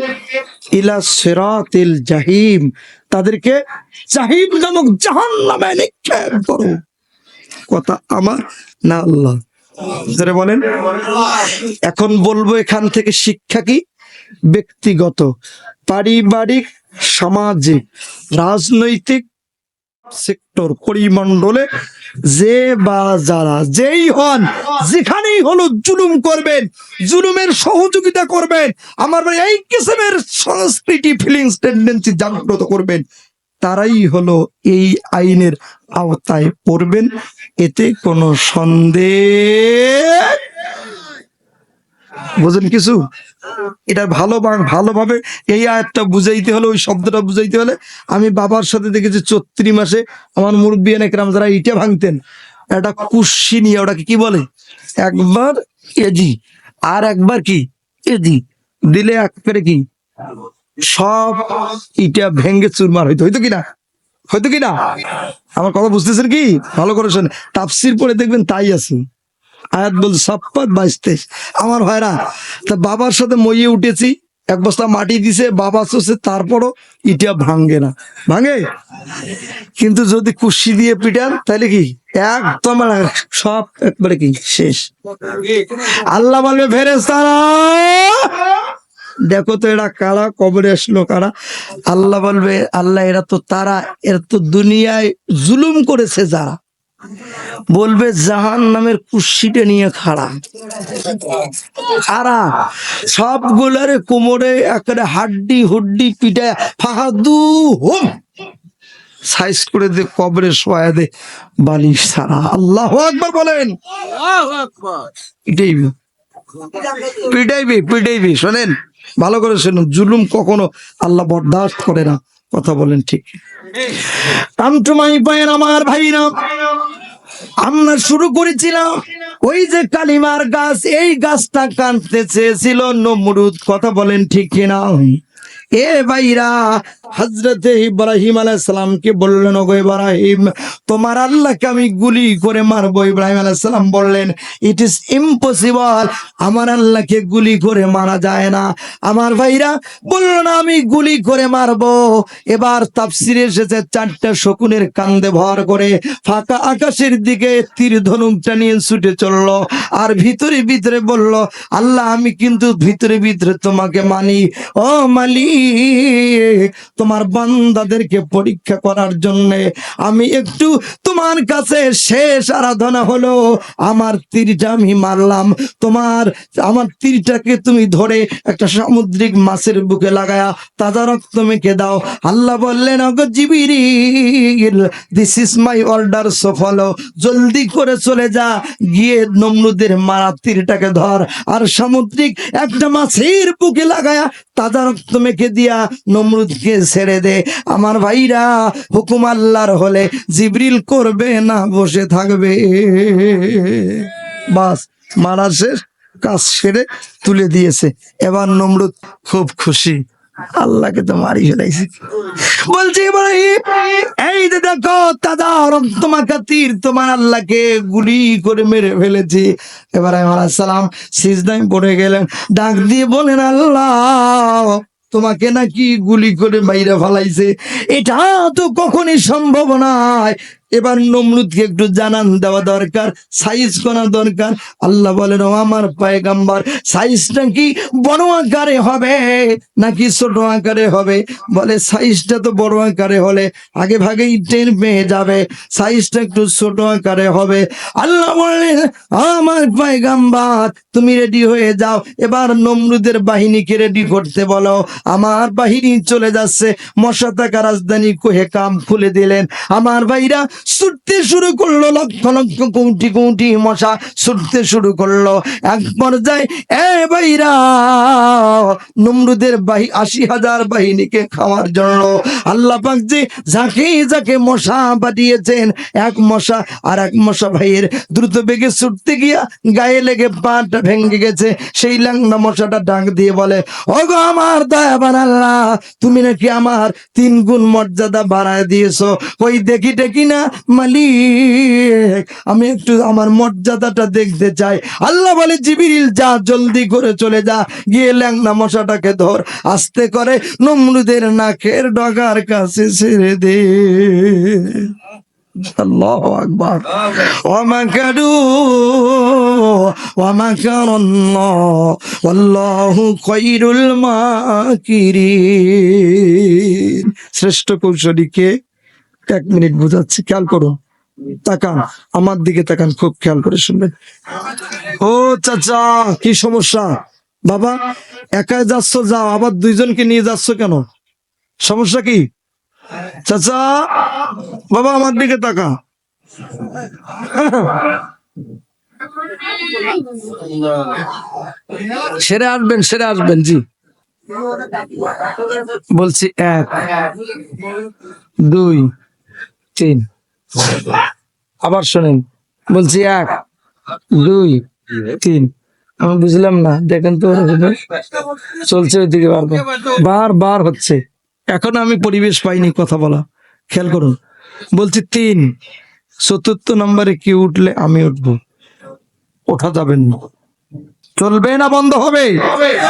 ইলা সিরাতিল জাহিম, তাদেরকে জাহিম নামক জাহান্নামে নিক্ষেপ করো। কথা আমার না আল্লাহ, যারা বলেন। এখন বলবো এখান থেকে শিক্ষা কি? ব্যক্তিগত, পারিবারিক, সামাজিক, রাজনৈতিক সেক্টর, পরিমণ্ডলে যে বা যারা যেই হন, যেখানেই হলো জুলুম করবেন, জুলুমের সহযোগিতা করবেন, আমার এই কিসমের সংস্কৃতি ফিলিংস টেন্ডেন্সি জাগ্রত করবেন, তারাই হলো এই আইনের আওতায় পড়বেন। এতে কোনো সন্দেহ, বুঝেন কিছু? এটা ভালোভাবে এই আয়াতটা বুঝাইতে হলে, ওই শব্দটা বুঝাইতে হলে, আমি বাবার সাথে দেখেছি 34 মাসে আমার মুরব্বি একরাম যারা ইটা ভাঙতেন, একটা কুশি নিয়ে, ওটাকে কি বলে, একবার এজি আর একবার কি এজি দিলে একবারে কি সব ইটা ভেঙ্গে চুরমার হইতো কিনা? আমার কথা বুঝতেছেন কি? ভালো করে শোনেন, তাফসির পড়ে দেখবেন তাই আছে। আয়াত বল 22-23। আমার ভাইরা, তা বাবার সাথে মইয়ে উঠেছি, 1 বস্তা মাটি দিছে, বাবা চলছে, তারপরও ইটা ভাঙে না। ভাঙে কিন্তু যদি কুশি দিয়ে পিটান তাহলে কি একদম সব একবারে কি শেষ। আল্লাহ বলবে ফেরেশতারা, দেখো তো এরা কারা, কবরে আসলো কারা? আল্লাহ বলবে, আল্লাহ এরা তো দুনিয়ায় জুলুম করেছে যারা, বলবে জাহান্নামের কুশিটা নিয়ে খাড়া সবগুলারে কোমরে একেবারে হাড্ডি হুড্ডি পিটায় ফাহাদু হুম সাইজ করে দে, কবরে শোয়া দে, বালিশ ছাড়া। আল্লাহু আকবার বলেন। পিটাইবি। শোনেন ভালো করে শুনুন, জুলুম কখনো আল্লাহ বরদাস্ত করে না। কথা বলেন ঠিক? আমটুমাই পায়েন আমার ভাইরা, আমরা শুরু করেছিলাম ওই যে কালিমার গাছ, এই গাছটা কাটতে চেয়েছিল নমরুদ। কথা বলেন ঠিক কিনা? এ ভাইরা, হযরতে ইব্রাহিম আলাইহিস সালামকে বললেন, ওগো ইব্রাহিম, তোমার আল্লাহকে আমি গুলি করে মারবো। ইব্রাহিম আলাইহিস সালাম বললেন, ইট ইজ ইম্পসিবল, আমার আল্লাহকে গুলি করে মারা যায় না। আমার ভাইরা বলল না আমি গুলি করে মারবো। এবার তাফসিরে এসেছে 4টা শকুনের কান্দে ভর করে ফাঁকা আকাশের দিকে তীর ধনুকটা নিয়ে ছুটে চললো, আর ভিতরে ভিতরে বলল, আল্লাহ আমি কিন্তু ভিতরে ভিতরে তোমাকে মানি। ও মালিক, তোমার বান্দাদেরকে পরীক্ষা করার জন্য আমি একটু তোমার কাছে শেষ আরাধনা হলো আমার তীরটা আমি মারলাম। আমার তীরটাকে তুমি ধরে একটা সামুদ্রিক মাছের বুকে লাগায়া তাজা রক্ত মেখে দাও। আল্লাহ বললেন, ওগো Jibril, this is my order, so follow. জলদি করে চলে যা, গিয়ে নমরুদের মারা তীরটাকে ধর, আর সামুদ্রিক একটা মাছের বুকে লাগায়া তাজা রক্ত মেখে রেখে দিয়া নমরুদকে ছেড়ে দে। আমার ভাইরা, হুকুম আল্লাহর হলে জিবরিল করবে না, বসে থাকবে। বাস, মারা শেষ, কাজ সেরে তুলে দিয়েছে। এবার নমরুদ খুব খুশি, আল্লাহকে তো মারি ফেলাইছে। বলছে ইব্রাহিম, এই যে দেখো দাদা রক্ত মাখা তীর তোমার আল্লাহকে গুলি করে মেরে ফেলেছি। ইব্রাহিম আলাইহিস সালাম সিজদায় পড়ে গেলেন, ডাক দিয়ে বলেন, আল্লাহ তোমাকে নাকি গুলি করে মাইরা ফেলাইছে, এটা তো কখনই সম্ভব নয়। এবার নমরুদকে একটু জানান দেওয়া দরকার, সাইজ করা দরকার। আল্লাহ বলেন, ও আমার পয়গম্বর, সাইজটা কি বড় আকারে হবে নাকি ছোট আকারে হবে? বলে সাইজটা তো বড় আকারে হলে আগে ভাগেই টের পেয়ে যাবে, সাইজটা একটু ছোট আকারে হবে। আল্লাহ বললেন, আমার পয়গম্বর তুমি রেডি হয়ে যাও, এবার নমরুদের বাহিনীকে রেডি করতে বলো। আমার বাহিনী চলে যাচ্ছে। মশা থাকা রাজধানী কোহেকাম খুলে দিলেন। আমার ভাইরা ছুটতে শুরু করলো, লক্ষ লক্ষ কোটি কোটি মশা ছুটতে শুরু করলো। এক পর্যায়ে ভাইরা নমরুদের ৮০,০০০ বাহিনীকে খাওয়ার জন্য আল্লাহ পাক যে যাকে যাকে মশা পাঠিয়েছেন, এক মশা আর এক মশা ভাইয়ের দ্রুত বেগে ছুটতে গিয়া গায়ে লেগে পাটা ভেঙে গেছে। সেই ল্যাংড়া মশাটা ডাক দিয়ে বলে, ওগো আমার দয়াবান আল্লাহ, তুমি নাকি আমার ৩ গুণ মর্যাদা বাড়ায় দিয়েছো। ওই দেখি টেকি না মালিক, আমি একটু আমার মর্যাদাটা দেখতে চাই। আল্লাহ বলে, জিবরিল যা, জলদি করে চলে যা, গিয়ে ল্যাংড়া মশাটাকে ধর, আস্তে করে নমরুদের নাকের ডগার কাছে ছেড়ে দে। আল্লাহু আকবার। ওয়ামাকারু ওয়ামাকারাল্লাহ ওয়াল্লাহু খায়রুল মাকিরিন। শ্রেষ্ঠ কৌশলী কে? 1 মিনিট বুঝাচ্ছি, খেয়াল করুন, তাকান আমার দিকে, তাকান, খুব খেয়াল করে শুনবেন। ও চাচা, কি সমস্যা? বাবা একাই যাচ্ছ, যাও, আবার 2 জনকে নিয়ে যাচ্ছ কেন? সমস্যা কি চাচা? বাবা আমার দিকে তাকা। সেরে আসবেন, সেরে আসবেন। জি বলছি, 1 2 3। আবার শোনেন, বলছি 1 2 3। আমি বুঝলাম না, দেখেন তো চলছে ওইদিকে, বারবার হচ্ছে। এখন আমি পরিবেশ পাইনি কথা বলা, খেয়াল করুন। বলছি 3, 4র্থ নম্বরে কি উঠলে আমি উঠবো, ওঠা যাবেন না, চলবে না, বন্ধ হবে।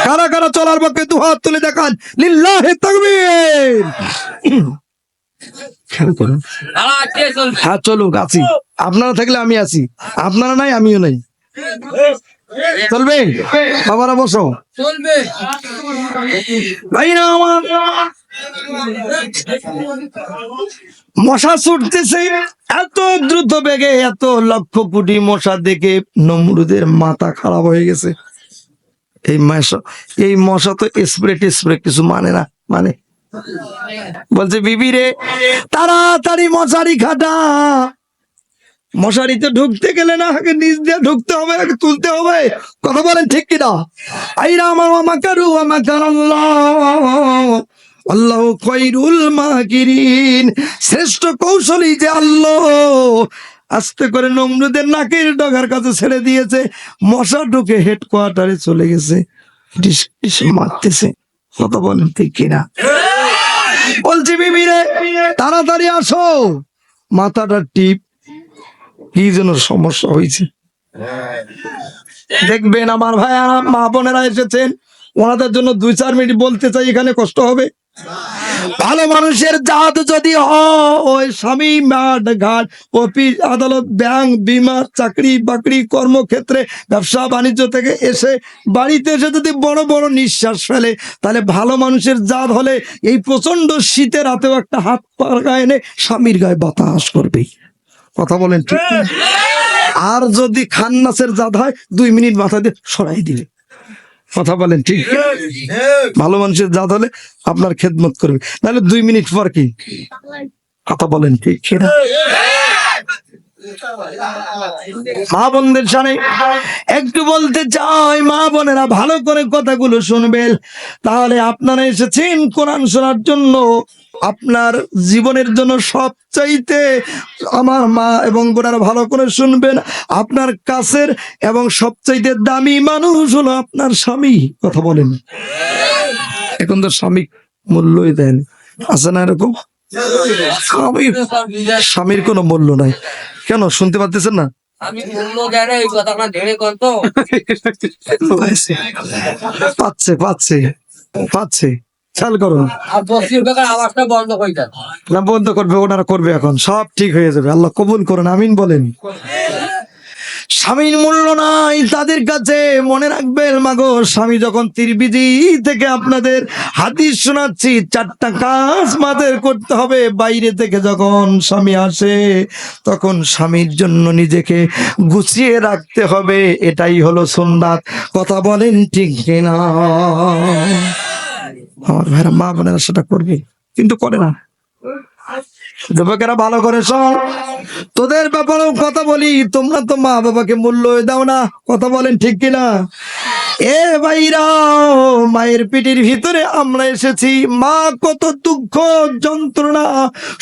কারা কারা চলার পক্ষে 2 হাত তুলে দেখান, লিল্লাহি তাকবীর। খেয়াল করুন, হ্যাঁ চলুক, আছি। আপনারা থাকলে আমি আছি, আপনারা নাই আমিও নাই। চলবে বাবারা, বসো। চলবে ভাইরা আমার। মশা ছুটতেছে এত দ্রুত বেগে, এত লক্ষ কোটি মশা দেখে নমরুদের মাথা খারাপ হয়ে গেছে। এই মশা তো স্প্রে টেস্প্রে কিছু মানে না, মানে বলছে, বিবি রে তাড়াতাড়ি মশারি খাটা। মশারিতে ঢুকতে গেলে না আগে নিচ দিয়ে ঢুকতে হবে, আগে তুলতে হবে। কথা বলেন ঠিক কিনা? আইরা আমার আমাকারু আমাকারাল্লাহ আল্লাহু খায়রুল মাকিরিন। শ্রেষ্ঠ কৌশলী যে আল্লাহ। আস্তে করে নমরুদের নাকের ডগার কাছে ছেড়ে দিয়েছে। মশা ঢুকে হেডকোয়ার্টারে চলে গেছে, মারতেছে। কথা বলেন ঠিক কিনা? বলছি বিবি রে তাড়াতাড়ি আসো, মাথাটা টিপ, কি যেন সমস্যা হয়েছে। দেখবেন আমার ভাইয়ারা, মা বোনেরা এসেছেন, ওনাদের জন্য 2-4 মিনিট বলতে চাই, এখানে কষ্ট হবে। ভালো মানুষের জাত যদি হয়, স্বামী, মাঠ ঘাট, অফিস আদালত, ব্যাংক, বিমা, চাকরি বাকরি, কর্মক্ষেত্রে, ব্যবসা বাণিজ্য থেকে এসে বাড়িতে এসে যদি বড় বড় নিঃশ্বাস ফেলে, তাহলে ভালো মানুষের জাত হলে এই প্রচন্ড শীতের রাতেও একটা হাত পার গায়ে এনে স্বামীর গায়ে বাতাস করবেই। কথা বলেন ঠিক? আর যদি খান্নাসের জাত হয় 2 মিনিট মাথা দিয়ে সরাই দিবে। কথা বলেন ঠিক? ভালো মানুষের জাত হলে আপনার খেদমত করবে, নাহলে 2 মিনিট পর কি? কথা বলেন ঠিক? মা বোনদের সামনে একটু বলতে চাই, মা বোনেরা ভালো করে কথাগুলো শুনবেন। তাহলে আপনারা এসেছেন কোরআন শোনার জন্য, আপনার জীবনের জন্য সবচাইতে আমার মা এবং বোনেরা ভালো করে শুনবেন, আপনার কাছের এবং সবচাইতে দামি মানুষ হলো আপনার স্বামী। কথা বলেন, এখন তো স্বামী মূল্যই দেন, আছে না এরকম? স্বামীর কোনো মূল্য নাই। কেন শুনতে পাচ্ছেন না? পাচ্ছে পাচ্ছে পাচ্ছে, খেয়াল করুন। না বন্ধ করবে, ওনারা করবে, এখন সব ঠিক হয়ে যাবে। আল্লাহ কবুল করুন, আমিন বলেন। স্বামীর মূল্য নাই তাদের কাছে। মনে রাখবেন মাগো, স্বামী যখন তিরমিজি থেকে আপনাদের হাদিস শোনাচ্ছি, 4টা কাজ মাদের করতে হবে। বাইরে থেকে যখন স্বামী আসে তখন স্বামীর জন্য নিজেকে গুছিয়ে রাখতে হবে, এটাই হলো সুন্নাত। কথা বলেন ঠিক কিনা? আমার ভাইরা মা বোনেরা সেটা করবে, কিন্তু করে না। যুবকেরা ভালো করে শোন, তোদের ব্যাপারেও কথা বলি, তোমরা তো মা বাবাকে মূল্য দাও না। কথা বলেন ঠিক কিনা? এ ভাইরা, মায়ের পেটের ভিতরে আমরা এসেছি, মা কত দুঃখ যন্ত্রণা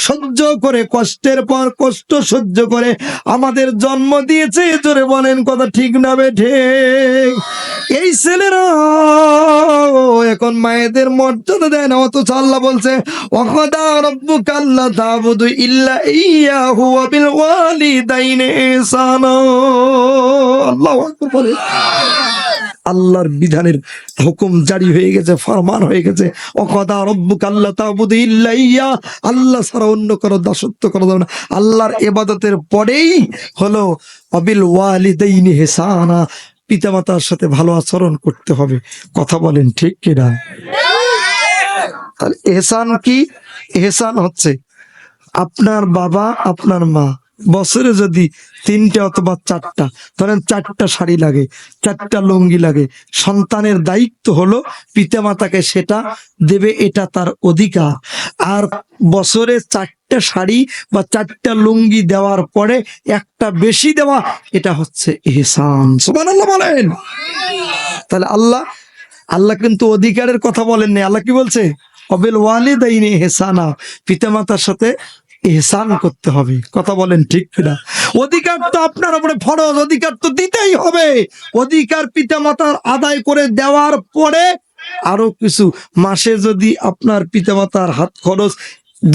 সহ্য করে, কষ্টের পর কষ্ট সহ্য করে আমাদের জন্ম দিয়েছে। জোরে বলেন কথা ঠিক না বেঠে? এই ছেলেরা এখন মায়েদের মর্যাদা দেয় না, অথচ আল্লাহ বলছে ওয়াকাদা রাব্বুকা আল্লা তা'বুদু ইল্লা ইয়্যাহু ওয়া বিল ওয়ালিদাইনি ইহসানা। আল্লাহু আকবার বলে। আল্লাহর বিধানের হুকুম জারি হয়ে গেছে, ফরমান হয়ে গেছে। ওয়াকাদা রাব্বুকা আল্লা তা'বুদু ইল্লা ইয়্যাহু, আল্লাহ ছাড়া অন্য কারো দাসত্ব করা যাবে না। আল্লাহর ইবাদতের পরেই হলো ওয়া বিল ওয়ালিদাইনি ইহসানা, পিতামাতার সাথে ভালো আচরণ করতে হবে। কথা বলেন ঠিক কিনা? তাহলে এহসান কি? এহসান হচ্ছে আপনার বাবা আপনার মা বছরে যদি 3টে অথবা 4টা, ধরেন 4টা শাড়ি লাগে, 4টা লুঙ্গি লাগে, সন্তানের দায়িত্ব হলো পিতামাতাকে সেটা দেবে, এটা তার অধিকার। আর বছরে 4টা শাড়ি বা 4টা লুঙ্গি দেওয়ার পরে একটা বেশি দেওয়া, এটা হচ্ছে ইহসান। সুবহানাল্লাহ বলেন। তাহলে আল্লাহ কিন্তু অধিকারের কথা বলেননি। আল্লাহ কি বলছে? অবিল ওয়ালিদাইনি ইহসানা, পিতামাতার সাথে ইহসান করতে হবে। কথা বলেন ঠিক কিনা? অধিকার তো আপনার উপরে ফরজ, অধিকার তো দিতেই হবে। অধিকার পিতামাতার আদায় করে দেওয়ার পরে আরো কিছু, মাসে যদি আপনার পিতামাতার হাত খরচ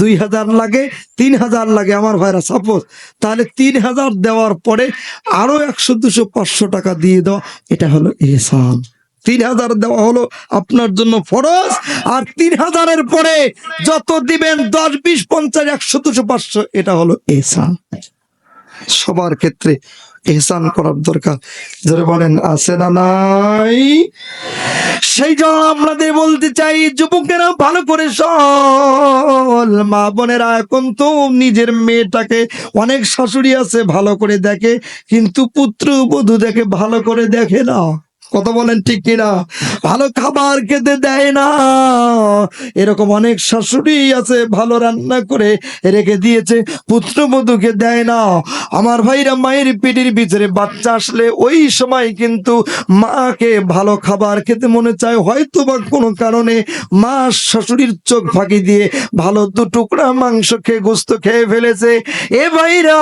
2000 লাগে, 3000 লাগে আমার ভাইরা সাপোজ, তাহলে 3000 দেওয়ার পরে আরো 100, 200, 500 টাকা দিয়ে দেওয়া, এটা হলো ইহসান। 3000 দেওয়া হলো আপনার জন্য ফরজ, আর 3000-এর পরে যত দিবেন 10, 20, 50, 100, 200, 500, এটা হলো ইহসান। সবার ক্ষেত্রে ইহসান করার দরকার। যারা বলেন আছে না নাই? সেই জন্য আপনাদের বলতে চাই, যুবকেরা ভালো করে শোন, মা বোনেরা এখন তো নিজের মেয়েটাকে, অনেক শাশুড়ি আছে ভালো করে দেখে, কিন্তু পুত্র বধূ দেখে ভালো করে দেখে না। কথা বলেন ঠিক কিনা? ভালো খাবার খেতে দেয় না। এরকম অনেক শাশুড়ি আছে ভালো রান্না করে রেখে দিয়েছে, পুত্রবধূকে দেয় না। আমার ভাইরা, মায়ের পেটের ভিতরে বাচ্চা আসলে ওই সময় কিন্তু মাকে ভালো খাবার খেতে মনে চায়, হয়তো বা কোনো কারণে মা শাশুড়ির চোখ ফাঁকি দিয়ে ভালো 2 টুকরা মাংস খেয়ে, গোস্ত খেয়ে ফেলেছে। এ ভাইরা,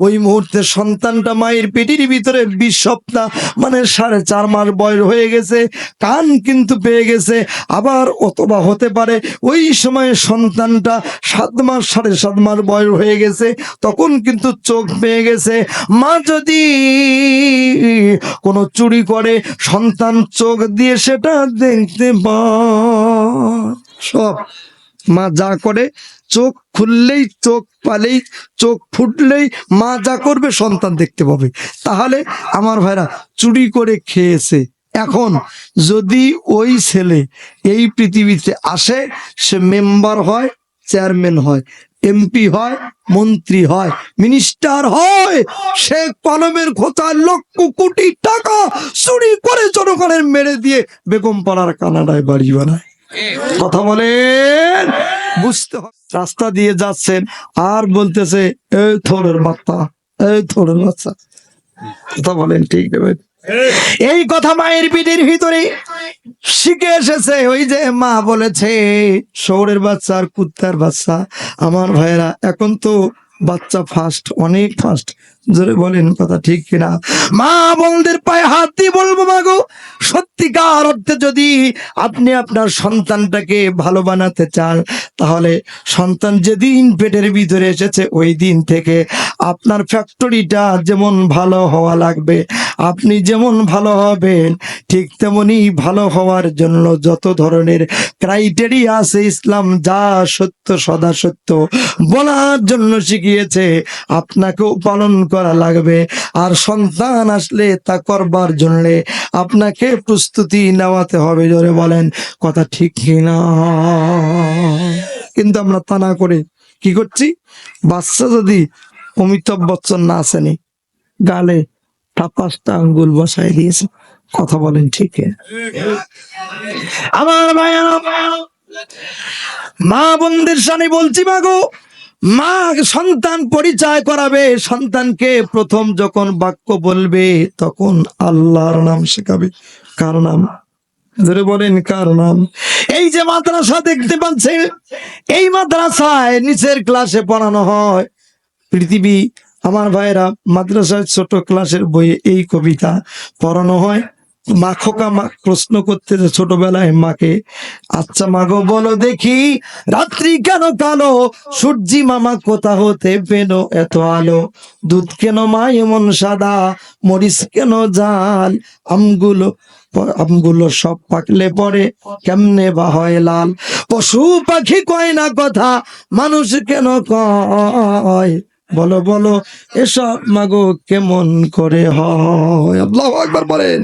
ওই মুহূর্তে সন্তানটা মায়ের পেটের ভিতরে 20 সপ্তাহ মানে 4.5 মাস বয়স হয়ে গেছে, কান কিন্তু পেয়ে গেছে। আবার অথবা হতে পারে ওই সময় সন্তানটা 7 মাস 7.5 মাস বয়স হয়ে গেছে, তখন কিন্তু চোখ পেয়ে গেছে। মা যদি কোনো চুরি করে, সন্তান চোখ দিয়ে সেটা দেখতে পায়। সব মা যা করে, চোখ খুললেই, চোখ পালেই, চোখ ফুটলেই মা যা করবে সন্তান দেখতে পাবে। তাহলে আমার ভাইরা, চুরি করে খেয়েছে, এখন যদি ওই ছেলে এই পৃথিবীতে আসে, সে মেম্বার হয়, চেয়ারম্যান হয়, এমপি হয়, মন্ত্রী হয়, মিনিস্টার হয়, সে কলমের খোঁচায় লক্ষ কোটি টাকা চুরি করে জনগণের মেরে দিয়ে বেগম পাড়ার কানাডায় বাড়ি বানায়। কথা বলেন। বুঝতে হবে। রাস্তা দিয়ে যাচ্ছেন আর বলতেছে এই থোড়ের বাচ্চা, এই থোড়ের বাচ্চা। কথা বলেন ঠিক দেবে? এই কথা মায়ের পিঠের ভিতরে শিখে এসেছে। ওই যে মা বলেছে শহরের বাচ্চা আর কুত্তার বাচ্চা। আমার ভাইয়েরা এখন তো বাচ্চা ফাস্ট, অনেক ফাস্ট। জোরে বলেন কথা ঠিক কিনা? মা বোনদের পায়ে হাত দিয়ে বলবো, মাগো সত্যিকার অর্থে যদি আপনি আপনার সন্তানটাকে ভালো বানাতে চান, তাহলে সন্তান যেদিন পেটের ভিতরে এসেছে ওই দিন থেকে আপনার ফ্যাক্টরিটা যেমন ভালো হওয়া লাগবে, আপনি যেমন ভালো হবেন, ঠিক তেমনি ভালো হওয়ার জন্য যত ধরনের ক্রাইটেরিয়া আছে ইসলাম যা সত্য সদা সত্য বলার জন্য শিখিয়েছে আপনাকেও পালন করা লাগবে। আর সন্তান আসলে তা করবার জন্য আপনাকে প্রস্তুতি নেওয়াতে হবে। জোরে বলেন কথা ঠিক কিনা? কিন্তু আমরা তা না করে কি করছি? বাচ্চা যদি অমিতাভ বচ্চন না আসেনি, গালে 5টা আঙ্গুল বসাই দিয়েছে। কথা বলেন ঠিক? আমার ভাইয়া মা বোনদের সামনে বলছি, মাগো মা সন্তান পরিচয় করাবে, সন্তানকে প্রথম যখন বাক্য বলবে তখন আল্লাহর নাম শেখাবে। কার নাম? ধরে বলেন কার নাম? এই যে মাদ্রাসা দেখতে পাচ্ছেন, এই মাদ্রাসায় নিচের ক্লাসে পড়ানো হয় পৃথিবী। আমার ভাইয়েরা মাদ্রাসায় ছোট ক্লাসের বইয়ে এই কবিতা পড়ানো হয়। মা খোকা মা প্রশ্ন করতেছে ছোটবেলায় মাকে, আচ্ছা মাগো বলো দেখি রাত্রি কেন কালো, সূর্যি মামা কোথা হতে পেল এত আলো, দুধ কেন মা এমন সাদা, মরিচ কেন জাল, আমগুলো সব পাকলে পরে কেমনে বা হয় লাল, পশু পাখি কয় না কথা, মানুষ কেন কয়, বলো বলো এসব মাগো কেমন করে হয়। আল্লাহু আকবার বলেন।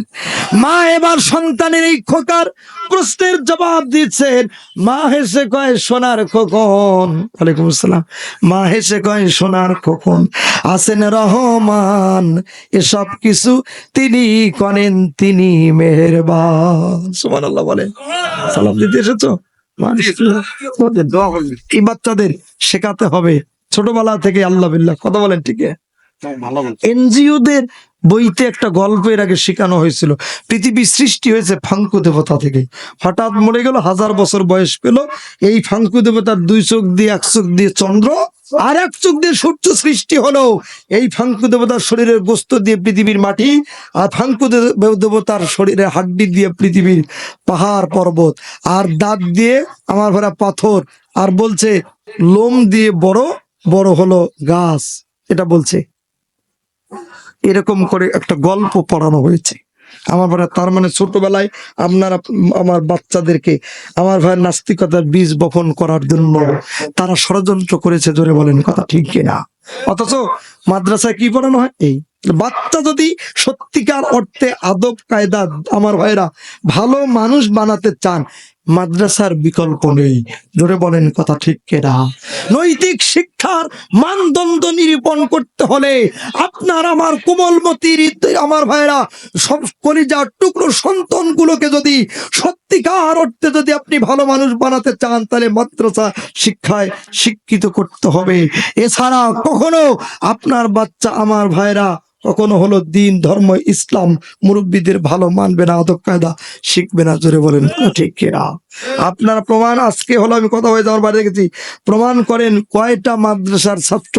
মা এবার সন্তানের এই খোকার প্রশ্নের জবাব দিচ্ছেন। মা হেসে কয় সোনার খোকন, ওয়ালাইকুম আসসালাম। মা হেসে কয় সোনার খোকন, আছেন রহমান, এসব কিছু তিনি করেন, তিনি মেহেরবান। সুবহানাল্লাহ বলেন। সালাম দিতে এসেছো? এই বাচ্চাদের শেখাতে হবে ছোটবেলা থেকে আল্লাহ বিল্লাহ। কথা বলেন ঠিক? এনজিওদের বইতে একটা গল্প এর আগে শেখানো হয়েছিল। পৃথিবী সৃষ্টি হয়েছে ফাঙ্কু দেবতা থেকে, হঠাৎ মরে গেল, 1000 বছর বয়স পেল। এই ফাঙ্কু দেবতার 2 চোখ দিয়ে, 1 চোখ দিয়ে চন্দ্র আর 1 চোখ দিয়ে সূর্য সৃষ্টি হলো। এই ফাঙ্কু দেবতার শরীরের গোস্ত দিয়ে পৃথিবীর মাটি, আর ফাঙ্কু দেবতার শরীরে হাড্ডি দিয়ে পৃথিবীর পাহাড় পর্বত, আর দাঁত দিয়ে আমার ভরা পাথর, আর বলছে লোম দিয়ে বড় বড় হলো গাছ। এটা বলছে, এরকম করে একটা গল্প পড়ানো হয়েছে আমার ভাই। তার মানে ছোটবেলায় আপনারা আমার বাচ্চাদেরকে আমার ভাইয়ের নাস্তিকতার বীজ বপন করার জন্য তারা ষড়যন্ত্র করেছে। জোরে বলেন কথা ঠিক কিনা? অথচ মাদ্রাসায় কি পড়ানো হয়? এই বাচ্চা যদি সত্যিকার অর্থে আদব কায়দা আমার ভাইরা ভালো মানুষ বানাতে চান, মাদ্রাসার বিকল্প নেই। জোরে বলেন কথা ঠিক কিনা? নৈতিক শিক্ষার মানদণ্ড নিরূপণ করতে হলে আপনার আমার কোমলমতির আমার ভাইরা সব কলিজার টুকরো সন্তানগুলোকে যদি সত্যিকার অর্থে যদি আপনি ভালো মানুষ বানাতে চান, তাহলে মাদ্রাসা শিক্ষায় শিক্ষিত করতে হবে। এছাড়া কখনো আপনার বাচ্চা আমার ভাইরা কখনো হলো দিন ধর্ম ইসলাম মুরব্বীদের ভালো মানবে না, আদব কায়দা শিখবে না। জোরে বলেন ঠিক কিনা? আপনার প্রমাণ আজকে হলো, আমি কথা হয়ে যাওয়ার বাড়ি দেখেছি, প্রমাণ করেন কয়টা মাদ্রাসার ছাত্র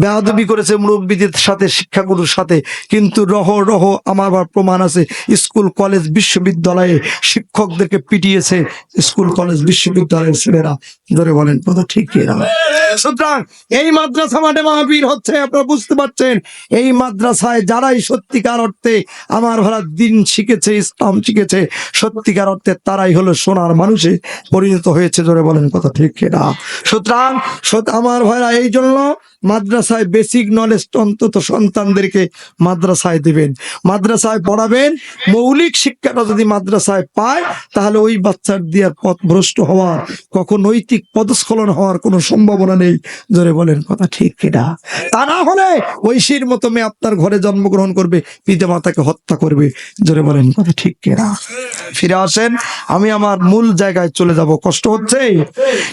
বেয়াদবি করেছে মুরব্বীদের সাথে, শিক্ষাগুরুর সাথে, কিন্তু রহ রহ আমার প্রমাণ আছে। স্কুল কলেজ বিশ্ববিদ্যালয়ে শিক্ষকদেরকে পিটিয়েছে স্কুল কলেজ বিশ্ববিদ্যালয়ের ছেলেরা। জোরে বলেন কথা ঠিক কিনা? সুতরাং এই মাদ্রাসা মাঠে মাহফিল হচ্ছে, আপনারা বুঝতে পারছেন। এই মাদ্রাসায় যারাই সত্যিকার অর্থে আমার ভাড়া দিন শিখেছে, ইসলাম শিখেছে, সত্যিকার অর্থে তারাই হলো সোনার মানুষে পরিণত হয়েছে। জোরে বলেন কথা ঠিক কিনা? সুতরাং আমার ভাইরা এই জন্য মাদ্রাসায় বেসিক নলেজ অন্তত সন্তানদেরকে মাদ্রাসায় দিবেন, মাদ্রাসায় পড়াবেন। মৌলিক শিক্ষাটা যদি মাদ্রাসায় পায় তাহলে ওই বাচ্চার দিয়ার পথ ভ্রষ্ট হওয়ার, কখন নৈতিক পদস্খলন হওয়ার কোনো সম্ভাবনা নেই। জোরে বলেন কথা ঠিক কিনা? তা না হলে ঐশীর মতো মেয়ে আপনার ঘরে জন্মগ্রহণ করবে, পিতা মাতাকে হত্যা করবে। জোরে বলেন কথা ঠিক কিনা? ফিরে আসেন, আমি আমার মূল জায়গায় চলে যাব। কষ্ট হচ্ছে?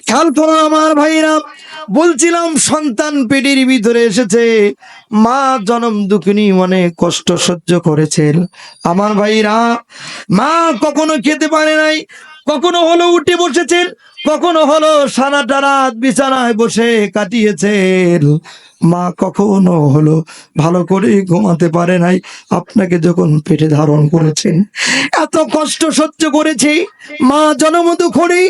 খেয়াল করুন আমার ভাইরা, বলছিলাম সন্তান পেটের ভিতরে এসেছে, মা জনম দুঃখিনী অনেক কষ্ট সহ্য করেছেন। আমার ভাইরা, মা কখনো খেতে পারে নাই, কখনো হলো উঠে বসেছেন, কখনো হলো সারাটা রাত বিছানায় বসে কাটিয়েছেন। মা কখনো হলো ভালো করে ঘুমাতে পারে নাই। আপনাকে যখন পেটে ধারণ করেছেন, এত কষ্ট সহ্য করেছি, মা জনমদুখী।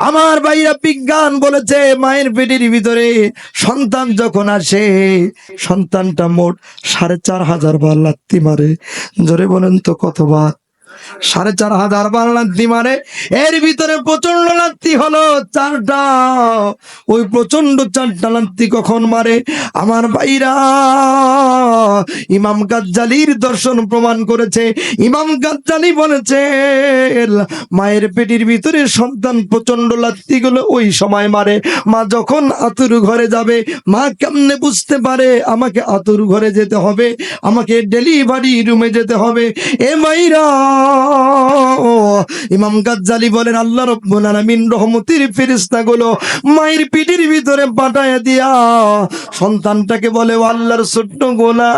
আমার ভাইরা, বিজ্ঞান বলেছে মায়ের পেটের ভিতরে সন্তান যখন আসে, সন্তানটা মোট 4500 বার লাথি মারে। জোরে বলেন তো কতবার? 4500 বার লাথি মারে। এর ভিতরে প্রচন্ড লাথি হলো 4টা। ওই প্রচন্ড 4টা লাথি কখন মারে? আমার ভাইরা, ইমাম গাজ্জালির দর্শন প্রমাণ করেছে। ইমাম গাজ্জালি বলেছে মায়ের পেটের ভিতরে সন্তান প্রচন্ড লাথি গুলো ওই সময় মারে। মা যখন আতুর ঘরে যাবে, মা কেমনে বুঝতে পারে আমাকে আতুর ঘরে যেতে হবে, আমাকে ডেলিভারি রুমে যেতে হবে? এ মাইরা, ইমাম গাজ্জালি বলেন আল্লাহ রাব্বুল আলামিন রহমতের ফেরেশতাগুলো মায়ের পেটের ভিতরে পাঠায় দিয়া সন্তানটাকে বলে, আল্লাহর ছোট্ট গোলাম,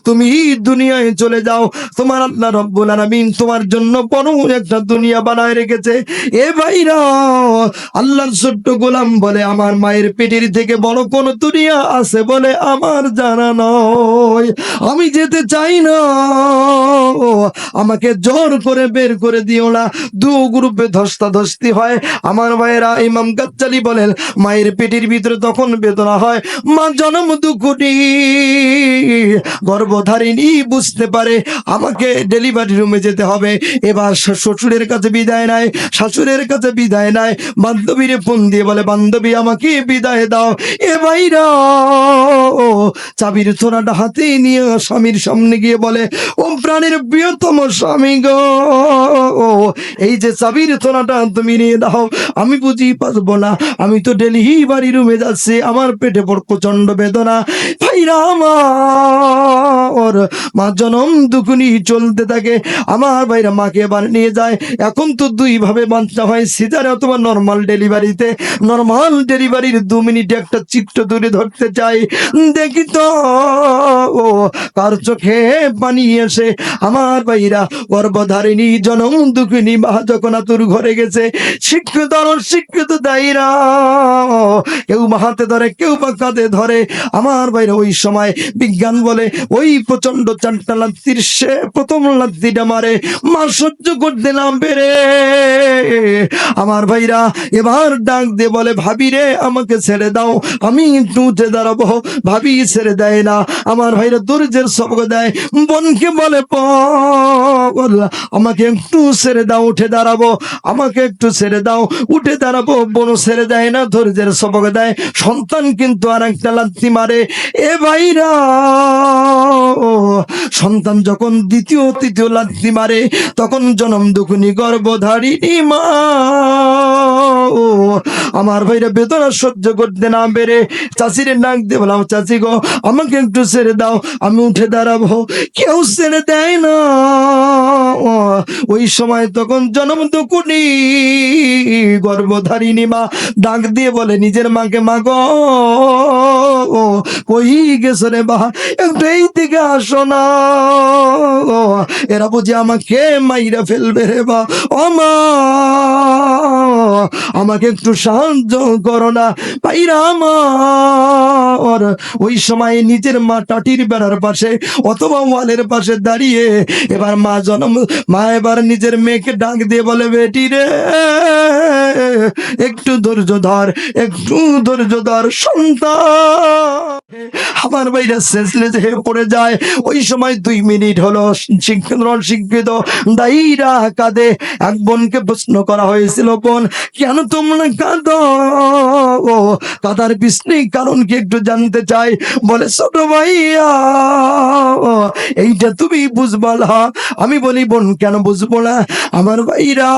তুমি দুনিয়ায় চলে যাও, তোমার আল্লাহ রাব্বুল আলামিন তোমার জন্য বড় একটা দুনিয়া বানায় রেখেছে। এ ভাইরা, আল্লাহর ছোট্ট গোলাম বলে আমার মায়ের পেটের থেকে বড় কোন দুনিয়া আছে বলে আমার জানা নয়, আমি যেতে চাই না, আমাকে জোর করে বের করে দিও না। দু গ্রুপে ধস্তাধস্তি হয়। আমার ভাইয়েরা, ইমাম গাজ্জালি বলেন মায়ের পেটের ভিতরে তখন বেদনা হয়, মা জনম দুঃখী গর্ভধারিণী বুঝতে পারে আমাকে ডেলিভারি রুমে যেতে হবে। এবার শ্বশুরের কাছে বিদায় নেয়, শাশুড়ের কাছে বিদায় নেয়, বান্ধবীরে ফোন দিয়ে বলে বান্ধবী আমাকে বিদায় দাও। এ ভাইরা, চাবির ছোড়াটা হাতে নিয়ে স্বামীর সামনে গিয়ে বলে, ও প্রাণের প্রিয়তম স্বামী গো, এই যে চাবির ছোড়াটা তুমি নিয়ে দাও, আমি বুঝি পারবো না, আমি তো ডেলিভারি রুমে যাচ্ছি, আমার পেটে বড় প্রচন্ড বেদনা। ভাইরা আমার, মা জনম দুঃখিনী চলতে থাকে। আমার ভাইরা মাকে এবার নিয়ে যায়। এখন তো 2 ভাবে বাঁচতে হয়, সিজারে অথবা নর্মাল ডেলিভারিতে। নর্মাল ডেলিভারির 2 মিনিটে একটা চিত্র তুলে ধরতে চাই, দেখি তো ও কার চোখে পানি এসে। আমার ভাইরা, গর্ভধারিণী জনম দুঃখিনী মা যখন আতুর ঘরে গেছে, শিক্ষিত শিক্ষিত দায়ীরা কেউ বা হাতে ধরে, কেউ বা কাঁধে ধরে। আমার ভাইরা, ওই সময় বিজ্ঞান বলে ওই প্রচন্ড 4টা লাথির সে প্রথম লাথিটা মারে, মা সহ্য করতে না পেরে আমার ভাইরা এবার ডাক দিয়ে বলে, ভাবি রে আমাকে ছেড়ে দাও, আমি একটু উঠে দাঁড়াবো। ভাবি ছেড়ে দেয় না। আমার ভাইরা ধৈর্যের সবক দেয়, বোনকে বলে পাগল আমাকে একটু ছেড়ে দাও, উঠে দাঁড়াবো, আমাকে একটু ছেড়ে দাও, উঠে দাঁড়াবো। বোনও ছেড়ে দেয় না, ধৈর্যের সবক দেয়। সন্তান কিন্তু আর একটা লাথি মারে। এ ভাইরা, সন্তান যখন দ্বিতীয় তৃতীয় লাথি মারে, তখন জনম দুঃখিনী গর্ভধারিণী মা আমার ভাইরা বেদনা সহ্য করতে না পেরে চাচিরে ডাক দিয়ে বললাম, চাচি গো আমাকে একটু ছেড়ে দাও, আমি উঠে দাঁড়াবো। কেউ ছেড়ে দেয় না। ওই সময় তখন জনম দুঃখিনী গর্ভধারিণী মা ডাক দিয়ে বলে নিজের মাকে, মা গো কই গেছো রে বা, একটু এই দিকে আসো না, এরা বুঝি আমাকে মাইরা ফেলবে রে বা। ও মা, আমাকে একটু সাহায্য করো না। ভাইরা আমার, ওই সময় নিজের মা টাটির বেড়ার পাশে অথবা ওয়ালের পাশে দাঁড়িয়ে এবার মা এবার নিজের মেয়েকে ডাক দিয়ে বলে, বেটি রে একটু ধৈর্য ধর, একটু ধৈর্য ধর সন্তান। আমার ভাইরা সেন্সলেস হয়ে পড়ে যায়। ওই সময় 2 মিনিট হলো শিক্ষিত দাইরা কাঁদে। এক বোনকে প্রশ্ন করা হয়েছিল, বোন কেন তোমরা কাঁদো, কাঁদার পিছনে কারণ কি একটু জানতে চাই। বলে ছোট ভাইয়া এইটা তুমি বুঝবা না। আমি বলি বোন কেন বুঝবো না? আমার ভাইরা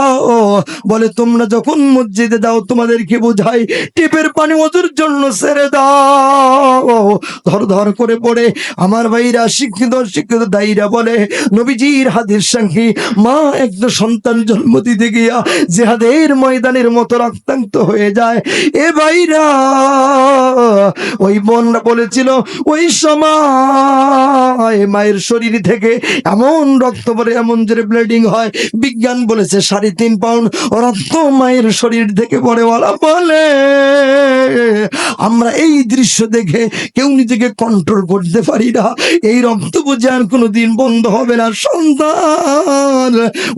বলে তোমরা যখন মসজিদে যাও তোমাদেরকে বোঝাই টিপের পানি ওদের জন্য ছেড়ে দাও, ধর ধর করে পড়ে। আমার ভাইরা শিক্ষিত দাইরা বলে নবীজির হাদিস সাক্ষী, মা একটা সন্তান জন্ম দিতে গিয়া জিহাদের ময়দানের মতো রক্তাক্ত হয়ে যায়। এ ভাইরা ওই বোনরা বলেছিল ওই সময় মায়ের শরীর থেকে এমন রক্ত পড়ে, এমন জোরে ব্লিডিং হয়, বিজ্ঞান বলেছে 3.5 পাউন্ড রক্ত মায়ের শরীর থেকে পড়ে। ওরা বলে আমরা এই দৃশ্য দেখে কেউ নিজেকে কন্ট্রোল করতে পারি না, এই রক্ত বুঝে আর কোনোদিন বন্ধ হবে না। সন্তান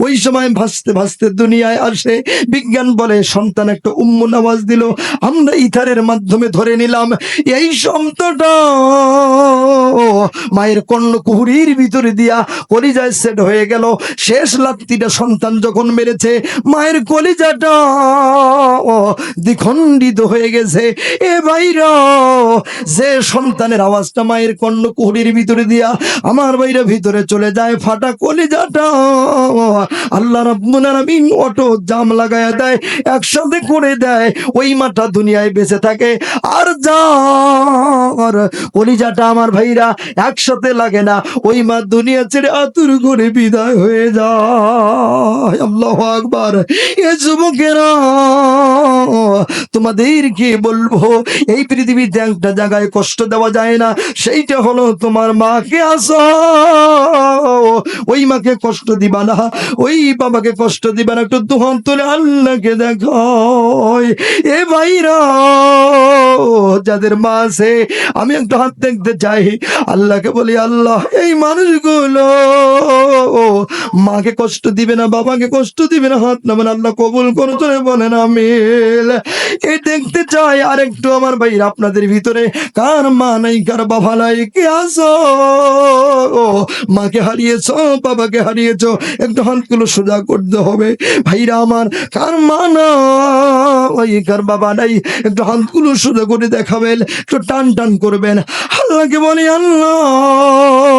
ওই সময় ভাসতে ভাসতে দুনিয়ায় আসে। বিজ্ঞান বলে সন্তান একটা উম্মু নামাজ দিল, আমরা ইথারের মাধ্যমে ধরে নিলাম এই সন্তানটা মায়ের কর্ণকুহুরীর ভিতরে দিয়া কলিজায় সেট হয়ে গেল। শেষ লাত্তিটা সন্তান যখন মেরেছে মায়ের কলিজাটা দ্বিখণ্ডিত হয়ে গেছে। এ ভাইরা যে সন্তানের আওয়াজটা মায়ের কর্ণকুহুরীর ভিতরে দিয়া আমার ভাইরা ভিতরে চলে যায়, ফাটা কলিজাটা আল্লাহ রাব্বুল আলামিন অটো জাম লাগায়া দেয়, একসাথে করে দেয়, ওই মাটা দুনিয়ায় বেঁচে থাকে। আর যার কলিজাটা আমার ভাইরা একসাথে লাগে না, ওই মা দুনিয়া ছেড়ে আতুর করে বিদায় হয়ে যায়। আল্লাহু আকবার। এ যুবকেরা তোমাদেরকে বলবো এই পৃথিবীতে একটা জায়গায় কষ্ট দেওয়া যায় না, সেইটা হলো তোমার মাকে আসো, ওই মাকে কষ্ট দিবা না, ওই বাবাকে কষ্ট দিবা না। একটু দুহাত তুলে আল্লাহকে দেখো। এ ভাইরা যাদের মা আছে আমি একটু হাত দেখতে চাই, আল্লাহকে বলি আল্লাহ এই মানুষগুলো মাকে কষ্ট দিবে না, বাবাকে কষ্ট দিবে না, হাত নামান আল্লাহ কবুল করে চলে বলেন আমিন। এই দেখতে চাই। আর একটু আমার ভাই আপনাদের ভিতরে কার মা নাই, কার বাবা নাই, কে আসো মাকে হারিয়েছ, বাবাকে হারিয়েছ, একটু হাতগুলো সোজা করতে হবে। ভাইরা আমার কার মা নাই, কার বাবা নাই, একটু হাতগুলো সোজা করে দেখাবেন, একটু টান টান করবেন। আল্লাহকে বলি আল্লাহ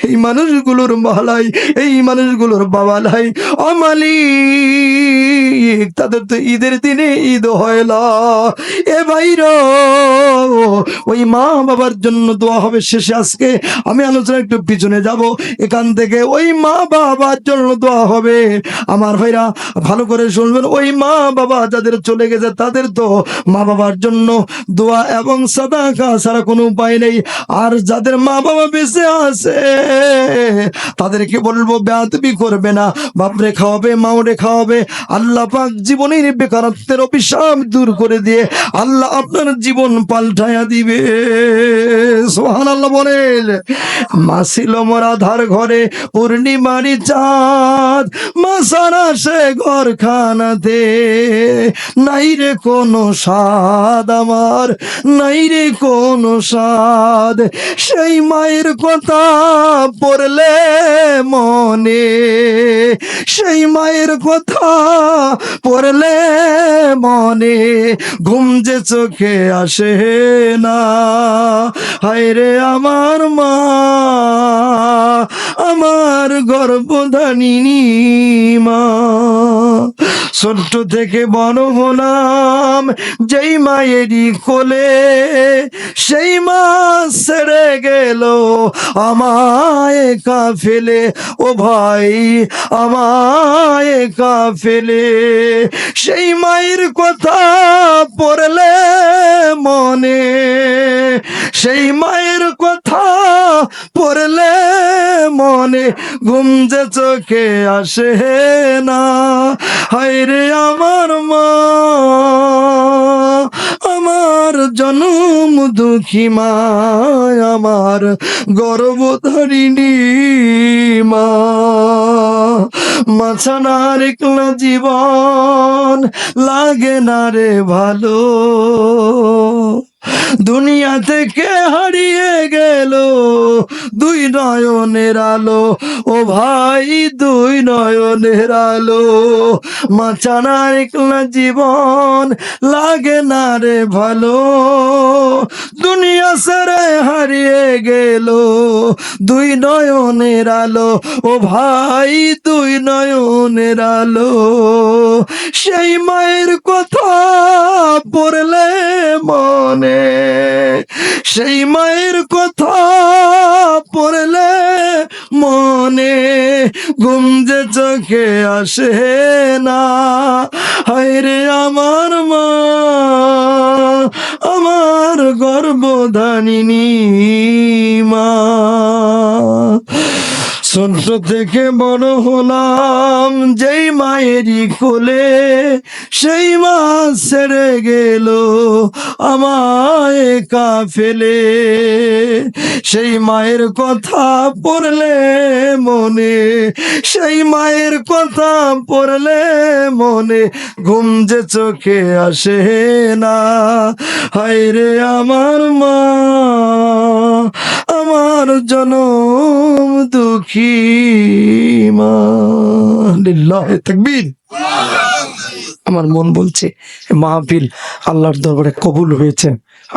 এই মানুষগুলোর মালাই, এই মানুষগুলোর বাবা নাই, ও মালিক তাদের তো ঈদের দিনে ঈদ হয় না। এ ভাইরা ওই মা বাবার জন্য দোয়া হবে শেষে। আজকে আমি আলোচনা একটু পিছনে যাব, এখান থেকে ওই মা বাবার জন্য দোয়া হবে। আমার ভাইরা ভালো করে শুনবেন, ওই মা বাবা যাদের চলে গেছে তাদের তো মা বাবার জন্য দোয়া এবং সাদাকা ছাড়া কোনো উপায় নেই। আর যাদের মা বাবা বেঁচে আছে তাদেরকে বলবো বেয়াদবি করবে না, বাপরে খাওয়াবে, মাও রে খাওয়াবে। আল্লাহ পাক জীবনের বেকারত্বের অভিশাপ দূর করে দিয়ে আল্লাহ আপনার জীবন পাল্টায়া দিবে। সুবহানাল্লাহ বলেন। মা ছিল মোরা ধার ঘরে পূর্ণিমারি চাঁদ, মা সারা সে ঘর খানাতে, নাই রে কোনো স্বাদ আমার, নাই রে কোনো স্বাদ। সেই মায়ের কথা পড়লে মনে, সেই মায়ের কথা পড়লে মনে ঘুম যে চোখে আসে না। হায় রে আমার মা, আমার গর্ভধারিণী মা। ছোট্ট থেকে বড় হলাম যেই মায়েরই কোলে, সেই মা ছেড়ে গেল আমায় একা ফেলে। ও ভাই আমায় একা ফেলে, সেই মায়ের কথা পড়লে মনে, সেই মায়ের কথা পড়লে মনে ঘুম যে চোখে আসে না। হায় রে আমার মা, আমার জনম দুঃখী মা, আমার গর্ভধারিণী মা। মাছানার একলা জীবন লাগে না রে ভালো, দুনিয়া থেকে হারিয়ে গেল দুই নয়নের আলো, ও ভাই দুই নয়নের আলো। মা ছাড়া একলা জীবন লাগে না রে ভালো, দুনিয়া ছেড়ে হারিয়ে গেল দুই নয়নের আলো, ও ভাই দুই নয়নের আলো। সেই মায়ের কথা পড়লে মনে, সেই মায়ের কথা পড়লে মনে ঘুম যে চোখে আসে না। হায়রে আমার মা, আমার গর্ভধারিণী মা। ছোট থেকে বড় হলাম যেই মায়েরই কোলে, সেই মা ছেড়ে গেল আমায় একা ফেলে। সেই মায়ের কথা পড়লে মনে, সেই মায়ের কথা পড়লে মনে ঘুম যে চোখে আসে না। হায়রে আমার মা, আমার জনম দুঃখী মা। লিল্লাহে তাকবীর। আমার মন বলছে মাহফিল আল্লাহর দরবারে কবুল হয়েছে,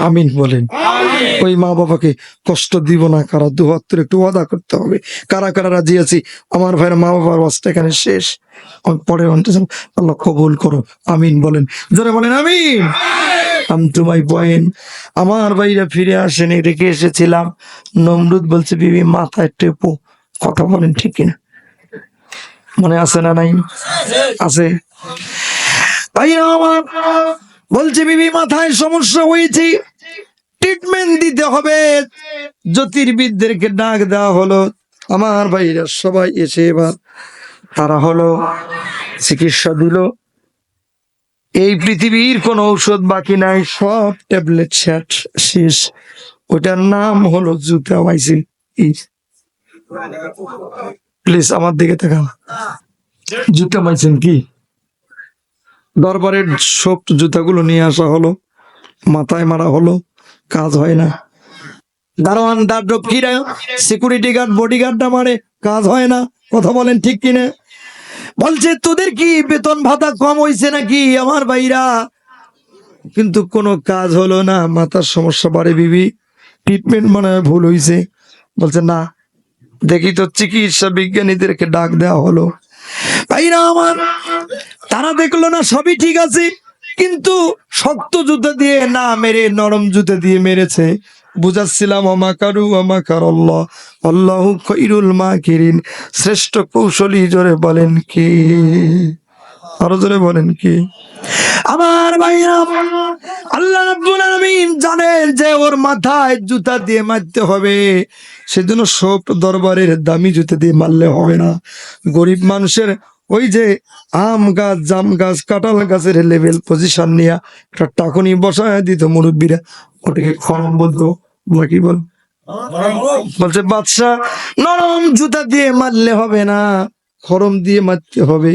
আমিন বলেন। ওই মা বাবাকে কষ্ট দিব না, কারা দু হাত তুলে একটু ওয়াদা করতে হবে। কারা কারা রাজি আছি? আমার ভাইয়ের মা বাবার ওয়াজটা এখানে শেষ, পরে আল্লাহ কবুল করো, আমিন বলেন, জোরে বলেন আমিন। কাম টু মাই পয়েন্ট, আমার ভাইরা ফিরে আসেনি, রেখে এসেছিলাম। নমরুদ বলছে বিবি মাথায় টেপো, কথা বলেন ঠিক কিনা? মনে আছে না? নাই আছে? ভাইরা আমার বলছে বিবি মাথায় সমস্যা হয়েছে, ট্রিটমেন্ট দিতে হবে। জ্যোতির্বিদদেরকে ডাক দেওয়া হলো। আমার ভাইরা সবাই এসে এবার তারা হলো চিকিৎসা দিল। এই পৃথিবীর কোন ঔষধ বাকি নাই, সব ট্যাবলেট শেষ। ওটার নাম হলো জুতা মাইসিন। প্লিজ আমার দিকে তাকান, জুতা মাইসিন কি? দরবারের সব জুতাগুলো নিয়ে আসা হলো, মাথায় মারা হলো, কাজ হয় না। দারোয়ান দাররক্ষীরা সিকিউরিটি গার্ড বডিগার্ডটা মারে, কাজ হয় না, কথা বলেন ঠিক কিনা? বলছে তোদের কি বেতন ভাতা কম হয়েছে নাকি আমার ভাইরা? কিন্তু কোনো কাজ হলো না, মাথার সমস্যা বাড়ে বিবি, ট্রিটমেন্ট মনে হয় ভুল হয়েছে। বলছে না, দেখি তো চিকিৎসা বিজ্ঞানীদেরকে ডাক দেওয়া হলো। ভাইরা আমার তারা দেখলো না সবই ঠিক আছে, কিন্তু শক্ত জুতা দিয়ে না মেরে নরম জুতা দিয়ে মেরেছে। বুঝাচ্ছিলাম আমাকারু আমাকার আল্লাহ, আল্লাহু খায়রুল মাকিরিন, শ্রেষ্ঠ কৌশলী। জোরে বলেন কি? আরো জোরে বলেন কি? আমার ভাইরা আল্লাহ রাব্বুল আলামিন জানেন যে ওর মাথায় জুতা দিয়ে মারতে হবে, সেজন্য সব দরবারের দামি জুতা দিয়ে মারলে হবে না। গরিব মানুষের ওই যে আম গাছ, জাম গাছ, কাঁঠাল গাছের লেভেল পজিশন নিয়ে একটা টাকুনি বসায় দিত মুরব্বীরা, ওটাকে খরম বলতো, কি বল? বলছে বাদশাহ নরম জুতা দিয়ে মারলে হবে না, খরম দিয়ে মারতে হবে।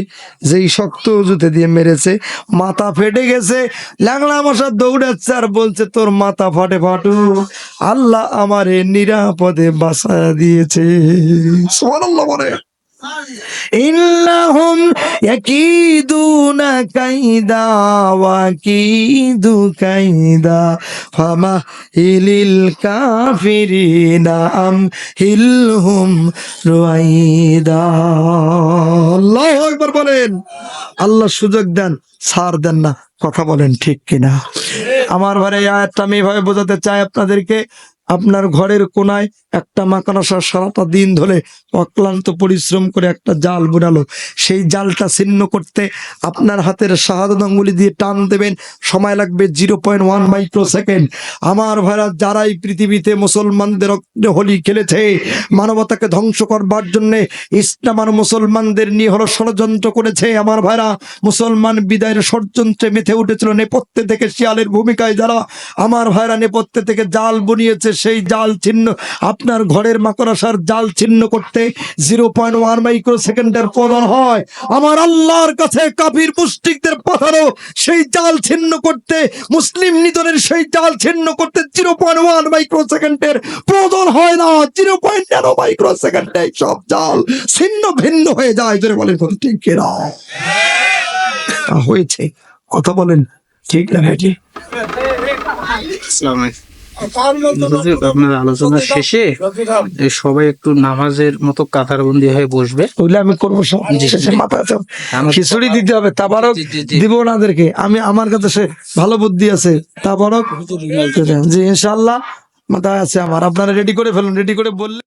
যেই শক্ত জুতে দিয়ে মেরেছে, মাথা ফেটে গেছে। ল্যাংড়া মশা দৌড়াচ্ছে আর বলছে তোর মাথা ফাটে ফাটুক, আল্লাহ আমারে নিরাপদে বাঁচায়া দিয়েছে। সুবহানাল্লাহ বলে। ইন্নাহুম ইয়াকিদুনা কাইদা ওয়া কিদু কাইদা ফামাহিলিল কাফিরিনা আমহিলহুম রুয়াইদা। আল্লাহু আকবার বলেন। আল্লাহ সুযোগ দেন, ছাড় দেন না, কথা বলেন ঠিক কিনা? আমার ঘরে আয়াতটা আমি এভাবে বোঝাতে চাই আপনাদেরকে। আপনার ঘরের কোনায় একটা মাকড়সা সারাটা দিন ধরে অক্লান্ত পরিশ্রম করে একটা জাল বুনালো, সেই জালটা ছিন্ন করতে আপনার হাতের শাহাদাত আঙ্গুলি দিয়ে টান দেবেন, সময় লাগবে 0.1 মাইক্রোসেকেন্ড। আমার ভাইরা, যারাই পৃথিবীতে মুসলমানদের হোলি খেলেছে, মানবতাকে ধ্বংস করবার জন্য ইসলাম আর মুসলমানদের নিয়ে হলো ষড়যন্ত্র করেছে, আমার ভাইরা মুসলমান বিদায়ের ষড়যন্ত্রে মেতে উঠেছিল নেপথ্যে থেকে শিয়ালের ভূমিকায়। যারা আমার ভাইরা নেপথ্যে থেকে জাল বুনিয়েছে, সেই জাল ছিন্ন, আপনার ঘরের মাকড়সার জাল ছিন্ন করতে 0.1 মাইক্রো সেকেন্ডের প্রয়োজন হয়, আমার আল্লাহর কাছে কাফির মুশরিকদের পাঠানো সেই জাল ছিন্ন করতে, মুসলিম নিধনের সেই জাল ছিন্ন করতে 0.1 মাইক্রো সেকেন্ডের প্রয়োজন হয় না। 0.0 মাইক্রো সেকেন্ডে সব জাল ছিন্ন ভিন্ন হয়ে যায়। জোরে বলেন কথা ঠিক কিনা? হয়েছে, কথা বলেন ঠিক না বেটি? আপনার আলোচনা শেষে সবাই একটু নামাজের মতো কাতারবন্দি হয়ে বসবে। ওইলে আমি করবো সব শেষে মাথা চাপ খিচুড়ি দিতে হবে, তাবারক দিব ওনাদেরকে। আমি আমার কাছে সে ভালো বুদ্ধি আছে, তাবারক জি ইনশাআল্লাহ মাথায় আছে আমার। আপনারা রেডি করে ফেলুন, রেডি করে বললে